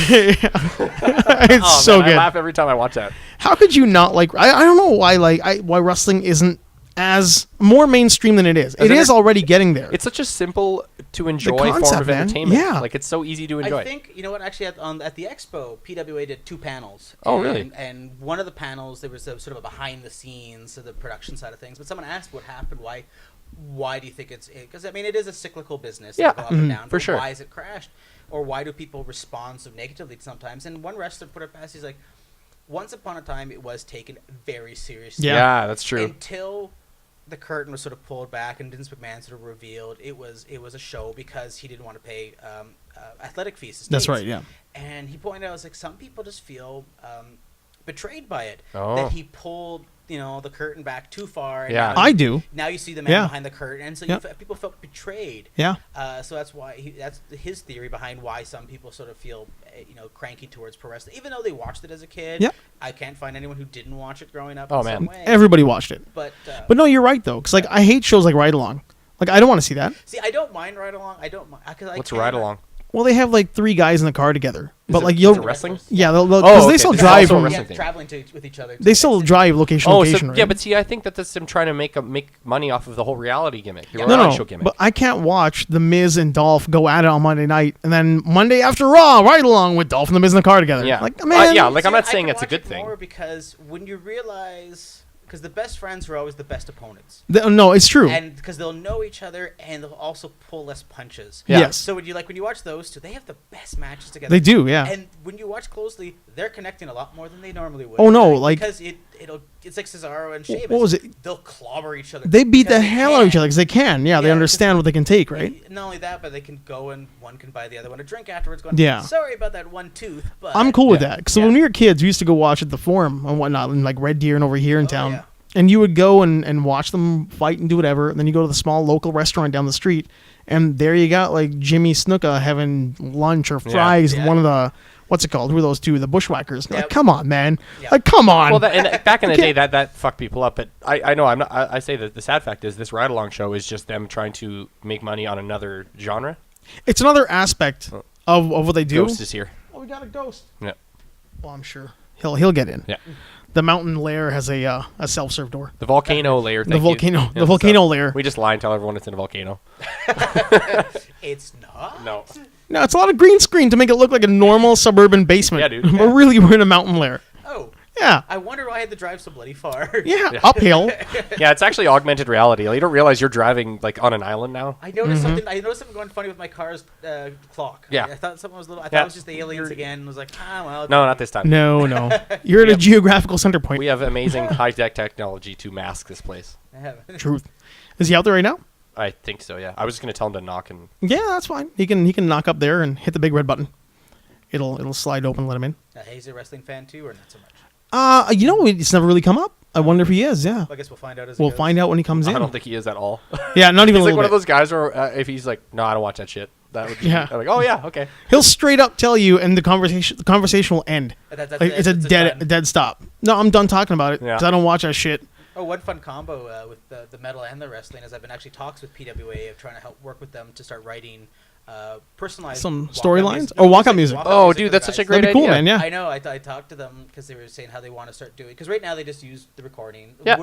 A: It's
B: oh,
A: so
B: man,
A: good.
B: I laugh every time I watch that.
A: How could you not like? I don't know why wrestling isn't as more mainstream than it is. It is already getting there.
B: It's such a simple to enjoy
A: concept,
B: form of
A: man.
B: entertainment.
A: Yeah.
B: Like, it's so easy to enjoy.
C: I think, you know what, actually at the expo, PWA did 2 panels.
B: Oh, really?
C: And one of the panels, there was a sort of a behind the scenes of the production side of things. But someone asked what happened, why do you think it's... Because, I mean, it is a cyclical business.
B: Yeah,
C: It'll go up and down.
B: for
C: but
B: sure.
C: Why has it crashed? Or why do people respond so negatively sometimes? And one wrestler put it past, he's like, once upon a time, it was taken very seriously.
B: Yeah, that's true.
C: Until the curtain was sort of pulled back and Vince McMahon sort of revealed it was a show because he didn't want to pay athletic fees. To
A: That's
C: states.
A: right. Yeah.
C: And he pointed out, it's like some people just feel betrayed by it.
B: Oh.
C: That he pulled, the curtain back too far. And
B: Yeah.
C: now
A: I do.
C: Now you see the man
A: Yeah.
C: behind the curtain, and so
A: Yeah.
C: people felt betrayed.
A: Yeah.
C: So that's why that's his theory behind why some people sort of feel, cranky towards pro wrestling, even though they watched it as a kid.
A: Yeah.
C: I can't find anyone who didn't watch it growing up.
B: Oh,
C: in
B: man.
C: some way.
A: Everybody watched it.
C: But
A: no, you're right though, because I hate shows like Ride Along. Like I don't want to see that.
C: see, I don't mind ride along. I don't mind.
B: What's Ride Along?
A: Well, they have like 3 guys in the car together, but
B: Is
A: you'll
B: it wrestling?
A: Yeah, they'll
B: Oh,
A: because they
B: okay.
A: still
B: It's
A: drive
B: also a
A: from.
B: wrestling
C: Yeah,
B: thing.
C: traveling with each other.
A: They still drive location to location. Right?
B: Yeah, but see, I think that's them trying to make money off of the whole reality gimmick, the
C: Yeah.
B: reality show gimmick.
A: But I can't watch The Miz and Dolph go at it on Monday night, and then Monday after Raw, Ride Along with Dolph and The Miz in the car together.
B: Yeah.
A: Like, man,
B: Yeah, like I'm not
C: I
B: saying
C: can
B: it's a
C: watch
B: good
C: it
B: thing.
C: more because when you realize, because the best friends are always the best opponents,
A: no, it's true.
C: and because they'll know each other and they'll also pull less punches.
B: Yeah.
A: Yes,
C: So when you watch those two, they have the best matches together.
A: they do. Yeah.
C: And when you watch closely, they're connecting a lot more than they normally would.
A: Oh, no, like-
C: because it's like Cesaro and Sheamus.
A: What was it?
C: They'll clobber each other.
A: They beat
C: because
A: the
C: they
A: hell out of each
C: can.
A: other because they can. Yeah, they
C: Yeah,
A: understand what they can take, right?
C: Not only that, but they can go and one can buy the other one a drink afterwards. Going,
A: Yeah.
C: sorry about that one tooth, but
A: I'm cool with
B: Yeah.
A: that. So when we were kids, we used to go watch at the Forum and whatnot, and like Red Deer and over here in
C: Oh,
A: town.
C: yeah.
A: And you would go and watch them fight and do whatever. And then you go to the small local restaurant down the street, and there you got like Jimmy Snuka having lunch or fries.
C: Yeah.
A: And one of the what's it called? Who are those two? The Bushwhackers. Like,
C: Yep.
A: come on, man.
C: Yeah.
A: Like, come on.
B: Well, back in the day,
A: can't-
B: that fucked people up. But I know I'm not. I say that the sad fact is this ride along show is just them trying to make money on another genre.
A: It's another aspect of what they do.
B: Ghost is here.
A: Oh, we got a ghost.
B: Yeah.
A: Well, I'm sure he'll get in.
B: Yeah.
A: The mountain lair has a self-serve door.
B: The volcano layer.
A: The volcano layer.
B: We just lie and tell everyone it's in a volcano.
C: it's not.
B: No.
A: No, it's a lot of green screen to make it look like a normal suburban basement.
B: Yeah, dude.
A: But really, we're in a mountain lair.
C: Oh,
A: Yeah.
C: I wonder why I had to drive so bloody far.
A: Yeah, uphill.
B: Yeah, it's actually augmented reality. Like, you don't realize you're driving like on an island now.
C: I noticed something. I noticed something going funny with my car's clock.
B: Yeah.
C: I thought something was a little. I thought
B: Yeah.
C: it was just the aliens again. I was like, well.
B: No, not this time.
A: No. You're at a geographical center point.
B: We have amazing high-tech technology to mask this place.
C: I haven't.
A: Truth. Is he out there right now?
B: I think so, yeah. I was just going to tell him to knock and...
A: Yeah, that's fine. He can knock up there and hit the big red button. It'll slide open and let him in.
C: He's a wrestling fan too, or not so much.
A: It's never really come up. I wonder if he is. Yeah.
C: Well, I guess we'll find out as
A: We'll
C: it goes.
A: find out when he comes in.
B: I don't think he is at all.
A: Yeah, not even
B: He's
A: a
B: like
A: little
B: one
A: bit.
B: of those guys where if he's like, no, I don't watch that shit. That would be...
A: Yeah.
B: I'm like, oh, yeah, okay.
A: He'll straight up tell you, and the conversation will end.
C: That's
A: Like, it's a
C: done.
A: dead stop. No, I'm done talking about it because
B: Yeah.
A: I don't watch that shit.
C: Oh, one fun combo with the metal and the wrestling is I've been actually talks with PWA of trying to help work with them to start writing personalized
A: Some
C: walkout
A: storylines?
C: music.
A: Or walkout music.
B: Oh,
C: music
B: dude,
C: for
B: that's
C: the
B: such a
C: guys.
B: great
A: That'd be cool,
B: idea.
A: man. Yeah.
C: I know. I talked to them because they were saying how they want to start doing. Because right now they just use the recording.
B: Yeah.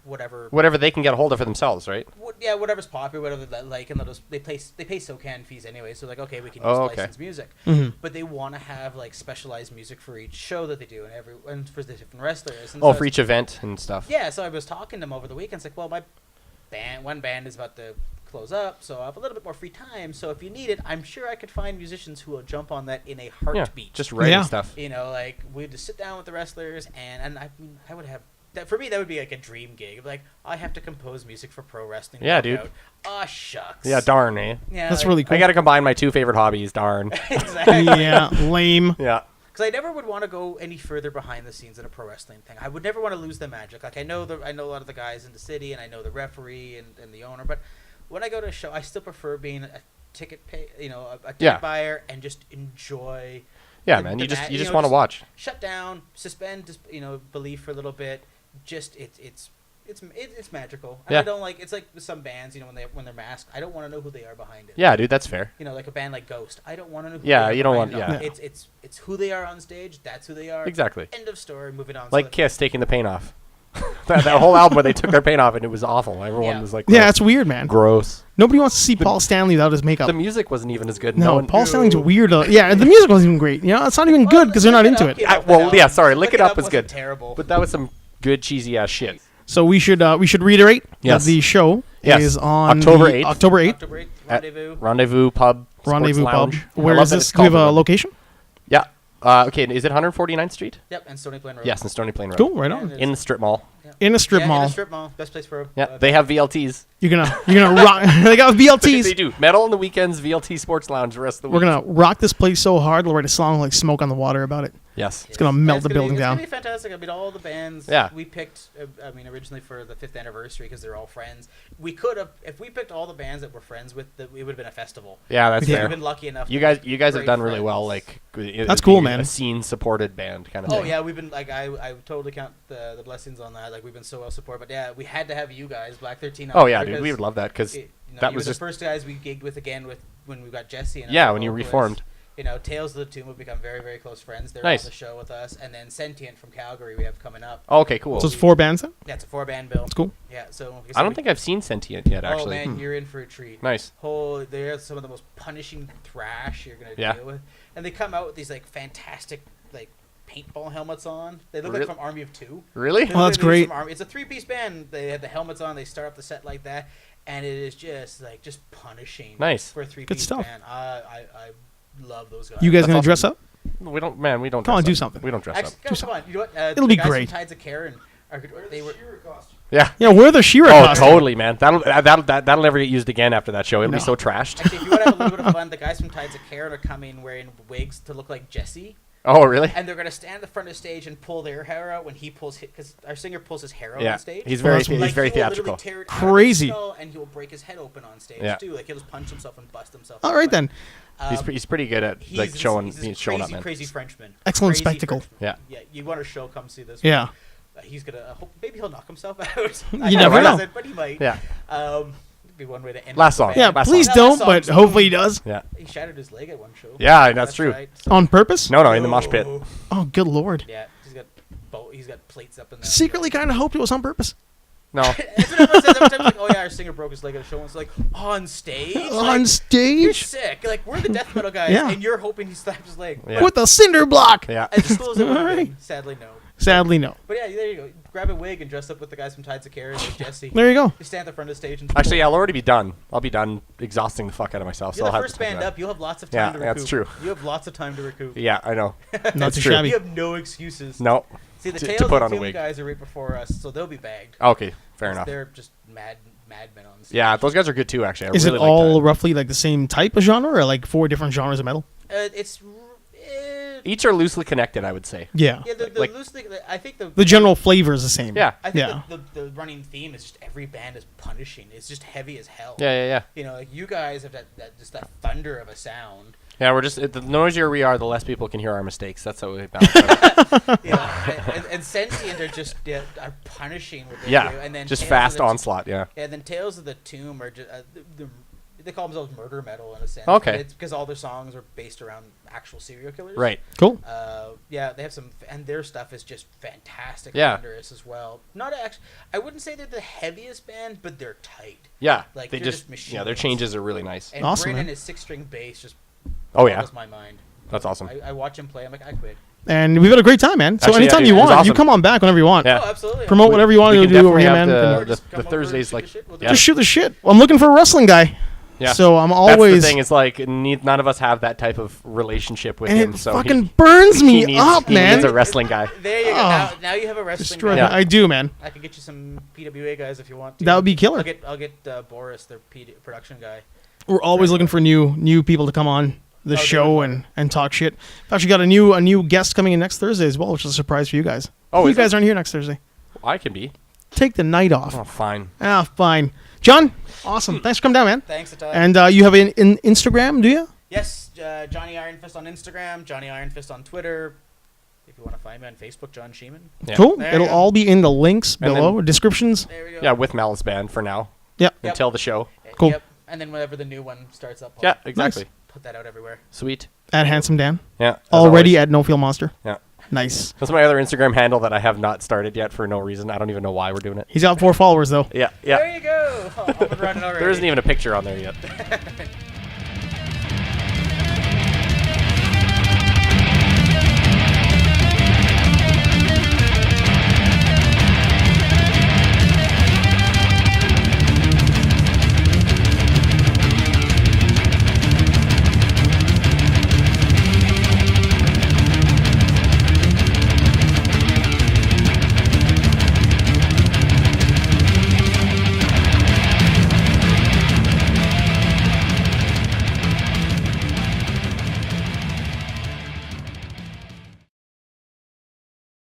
C: Whatever.
B: Whatever they can get a hold of for themselves, right?
C: Yeah, whatever's popular, whatever they like, and they pay SOCAN fees anyway. So like, okay, we can use
B: Oh, okay.
C: licensed music.
A: Mhm.
C: But they want to have like specialized music for each show that they do, and for the different wrestlers. And
B: Oh,
C: so
B: for each event and stuff.
C: yeah, so I was talking to them over the weekend. It's like, well, my one band is about to close up, so I have a little bit more free time. So if you need it, I'm sure I could find musicians who will jump on that in a heartbeat.
B: Just writing
A: Yeah.
B: stuff.
C: You know, like we'd just sit down with the wrestlers, and I mean, I would have that for me. That would be like a dream gig. Like I have to compose music for pro wrestling.
B: Yeah, dude.
C: Oh shucks.
B: Yeah, darn, eh?
C: Yeah,
A: That's
C: like-
A: really cool.
B: I got to combine my two favorite hobbies, darn.
C: exactly.
A: Yeah, lame.
B: Yeah.
C: Because I never would want to go any further behind the scenes in a pro wrestling thing. I would never want to lose the magic. Like I know a lot of the guys in the city, and I know the referee and the owner. But when I go to a show, I still prefer being a ticket a ticket buyer and just enjoy.
B: Yeah, man. You just want to watch.
C: Shut down, suspend, belief for a little bit. Just it's magical. And
B: Yeah.
C: I don't like. It's like with some bands, when they're masked, I don't want to know who they are behind it.
B: Yeah, dude, that's fair.
C: Like a band like Ghost. I don't want to know who
B: Yeah,
C: they are
B: you don't
C: behind
B: want-
C: it.
B: yeah.
C: It's who they are on stage. That's who they are.
B: Exactly.
C: End of story. Moving on.
B: Like
C: So
B: Kiss taking the paint off. that whole album where they took their paint off and it was awful. Everyone
C: Yeah.
B: was like,
A: Yeah, it's weird, man.
B: gross.
A: Nobody wants to see Paul Stanley without his makeup.
B: The music wasn't even as good.
A: No, Paul
B: one,
A: Stanley's weird. Yeah, the music wasn't even great. It's not even good because they're not into it.
B: Lick It Up was
C: wasn't
B: good.
C: Terrible.
B: But that was some good cheesy ass shit.
A: So we should reiterate
B: Yes.
A: that the show
B: Yes.
A: is on
B: October
A: the
B: 8th.
A: October 8th.
C: October 8th,
B: At
C: Rendezvous.
B: Rendezvous Pub. Sports
A: Rendezvous Pub.
B: Lounge. I
A: Where
B: love
A: is
B: that
A: this?
B: it's
A: Do we have
B: called
A: a
B: the-
A: location?
B: Yeah. Okay, is it 149th Street?
C: Yep, and Stony Plain Road.
B: Yes, in Stony Plain Road.
A: Cool, right
C: Yeah,
A: on.
C: and
B: In the strip mall.
A: In a strip
C: In
A: mall.
C: a strip mall. Best place for.
B: Yeah, they have VLTs.
A: You're gonna rock. They got
B: They
A: VLTs.
B: do. Metal on the weekends, VLT Sports Lounge the rest of the
A: We're
B: week.
A: gonna rock this place so hard. We'll write a song like "Smoke on the Water" about it.
B: Yes.
A: It's gonna melt the building
C: It's
A: down.
C: gonna be fantastic. I mean, all the bands
B: Yeah.
C: we picked. Originally for the 5th anniversary because they're all friends. We could have, if we picked all the bands that we're friends with, it would have been a festival.
B: Yeah, that's
A: Yeah.
C: We've
B: fair.
C: been lucky enough.
B: You
C: to
B: guys
C: be
B: have
C: great
B: done really
C: friends.
B: well. Like
A: That's cool, man.
B: A scene supported band kind of
C: Oh
B: thing.
C: yeah, we've been like I totally count the blessings on that. Like we've been so well supported. But yeah, we had to have you guys, Black XIII.
B: Oh yeah, dude, we would love that because
C: that
B: that
C: you
B: was
C: were
B: just
C: the first guys we gigged with again when we got Jesse. And
B: when you reformed.
C: Tales of the Tomb have become very, very close friends. They're
B: Nice.
C: on the show with us, and then Sentient from Calgary we have coming up.
B: Oh, okay, cool.
A: So it's 4 bands then.
C: That's a 4-band bill.
A: That's cool.
C: Yeah, so
B: I don't think I've seen Sentient yet. Actually,
C: Oh man, you're in for a treat.
B: nice.
C: They're some of the most punishing thrash you're gonna
B: Yeah.
C: deal with, and they come out with these like fantastic like paintball helmets on. They look
B: Really?
C: like from Army of Two.
B: Really?
C: They
A: Oh,
C: look
A: that's
C: like these
A: great.
C: from Army. It's a 3-piece band. They have the helmets on. They start up the set like that, and it is just punishing.
B: Nice.
C: For a 3-piece
A: stuff.
C: band. I love those guys.
A: You guys
B: That's
A: gonna
B: awesome.
A: dress up?
B: We don't, man. We don't.
A: Come on,
B: dress
A: do
B: up.
A: something.
B: We don't dress
C: Actually,
B: up.
C: come on. You know what?
A: It'll
C: the
A: be
C: guys
A: great.
C: From Tides of Karen they were.
B: Yeah.
A: Yeah, we're the She-Ra
B: Oh,
A: costume.
B: totally, man. That'll never get used again after that show. It'll
A: No.
B: be so trashed.
C: Actually, if you want to have a little bit of fun, the guys from Tides of Karen are coming wearing wigs to look like Jesse.
B: Oh, really?
C: And they're going to stand at the front of the stage and pull their hair out when he pulls because our singer pulls his hair out
B: Yeah.
C: on stage.
B: He's
A: Oh,
B: very
A: that's
B: he's
A: weird.
B: very
C: he will literally
B: theatrical.
C: tear it out of
A: Crazy.
C: his skull, and he will break his head open on stage
B: Yeah.
C: too. Like he'll just punch himself and bust himself.
A: All right then.
B: He's pretty good at like showing
C: he's this
B: showing up,
C: crazy,
B: man.
C: crazy Frenchman.
A: Excellent
C: Crazy
A: spectacle.
C: Frenchman.
B: Yeah.
C: Yeah. You want a show? Come see this.
A: Yeah.
C: He's gonna. Maybe he'll knock himself out.
A: You never know.
C: But he might.
B: Yeah.
C: It'd be one way to end.
B: Last
C: the
B: song.
C: band.
A: Yeah,
B: Last
A: please
C: song.
A: don't,
C: Last
A: but
C: song.
A: hopefully he does.
B: Yeah.
C: He shattered his leg at one show.
B: Yeah, that's true.
C: Right.
A: On purpose?
B: No, in the mosh pit.
A: Oh, good lord.
C: Yeah, he's got plates up in there.
A: Secretly kind of hoped it was on purpose.
B: No.
C: That's what everyone says every time. Like, oh yeah, our singer broke his leg at a show. And it's like on stage.
A: On
C: Like, you're
A: stage?
C: sick. Like we're the death metal guys,
A: Yeah.
C: and you're hoping he slaps his leg.
B: Yeah.
A: With a cinder block.
B: Yeah.
C: As cool as it would have
A: Alright.
C: been, sadly no.
A: Sadly, no.
C: But yeah, there you go. Grab a wig and dress up with the guys from Tides of Karen and Jesse.
A: There you go.
C: You stand at the front of the stage and
B: Actually, I'll already be done. I'll be done exhausting the fuck out of myself.
C: You're
B: so
C: the
B: I'll
C: first
B: have to
C: band up. You'll have lots of
B: Yeah,
C: time to recoup.
B: that's true.
C: You have lots of time to recoup.
B: Yeah, I know.
A: Not too
B: true.
A: shabby.
C: You have no excuses.
B: No.
C: See, the
B: To
C: Tales
B: put
C: of
B: on a
C: the
B: wig.
C: guys are right before us, so they'll be bagged.
B: Okay, fair enough.
C: They're just madmen on stage.
B: Yeah, those guys are good too. Actually, I
A: Is
B: really
A: it
B: like
A: all
B: that.
A: roughly like the same type of genre or like 4 different genres of metal?
C: It's.
B: Each are loosely connected, I would say.
A: Yeah.
C: Yeah, the
B: Like-
C: loosely. I think
A: The general flavor is the same.
B: Yeah.
C: I think
A: Yeah.
C: the running theme is just every band is punishing. It's just heavy as hell.
B: Yeah.
C: You know, like you guys have that just that thunder of a sound.
B: Yeah, we're just the noisier we are, the less people can hear our mistakes. That's how we balance it.
C: You know, and Sentient are just are punishing with their
B: Yeah,
C: do. And then
B: just
C: Tales
B: fast
C: of the
B: onslaught. Yeah.
C: Yeah, and then Tales of the Tomb are just they call themselves murder metal in a sense.
B: Okay.
C: It's because all their songs are based around actual serial killers.
B: Right.
A: Cool.
C: Yeah, they have some, and their stuff is just fantastic.
B: Yeah.
C: Thunderous as well. Not actually, I wouldn't say they're the heaviest band, but they're tight.
B: Yeah.
C: Like,
B: they
C: they're
B: just
C: just machines.
B: their changes are really nice.
C: And
A: Awesome,
C: Brennan,
A: man.
C: his 6-string bass just
B: Oh yeah,
C: boggles my mind.
B: that's awesome.
C: I watch him play. I'm like, I quit.
A: And we've had a great time, man. So
B: Actually,
A: anytime
B: yeah,
A: you
B: dude, it was
A: want, you
B: awesome.
A: come on back whenever you want.
B: Yeah.
C: Oh, absolutely.
A: Promote whatever you want
B: We
A: to
B: can
A: do over
B: definitely
A: here,
B: have
A: man.
C: Or
B: the
C: just come over
B: Thursdays
C: and
B: like
C: shoot the shit. We'll do
B: yeah.
A: Just shoot the shit. I'm looking for a wrestling guy.
B: Yeah.
A: So I'm
B: That's
A: always.
B: the thing. It's like none of us have that type of relationship with
A: and
B: him.
A: it
B: So
A: fucking
B: he
A: burns me
B: needs,
A: up,
B: he
A: man.
B: needs a wrestling guy.
C: There you go.
A: Oh.
C: Now you have a wrestling
A: Destroy
C: guy.
A: that. I do, man.
C: I can get you some PWA guys if you want to.
A: That would be killer.
C: I'll get Boris, their production guy.
A: We're always looking for new people to come on the
C: Oh,
A: show
C: dude.
A: and talk shit. We've actually got a new guest coming in next Thursday as well, which is a surprise for you guys.
B: Oh,
A: you
B: is
A: guys aren't here next Thursday.
B: I can be.
A: Take the night off.
B: Oh, fine.
A: Fine. John, awesome. Thanks for coming down, man.
C: Thanks, Natalia.
A: And you have an Instagram, do you?
C: Yes, Johnny Iron Fist on Instagram, Johnny Iron Fist on Twitter. If you want to find me on Facebook, Jon Schieman.
B: Yeah.
A: Cool.
C: There you
A: It'll
C: go.
A: all be in the links
B: And
A: below,
B: then-
A: descriptions.
C: There we go.
B: Yeah, with Malice Band for now.
A: Yep.
B: Until the show.
A: Cool.
C: Yep. And then whenever the new one starts up, I'll
B: Yeah, exactly.
C: put that out everywhere.
B: Sweet.
A: At Handsome Dan.
B: Yeah. as
A: Already
B: always.
A: at No Feel Monster.
B: Yeah.
A: Nice.
B: That's my other Instagram handle that I have not started yet for no reason. I don't even know why we're doing it.
A: He's got 4 followers, though.
B: Yeah.
C: There
B: Yeah.
C: you go. I'll run it already.
B: There isn't even a picture on there yet.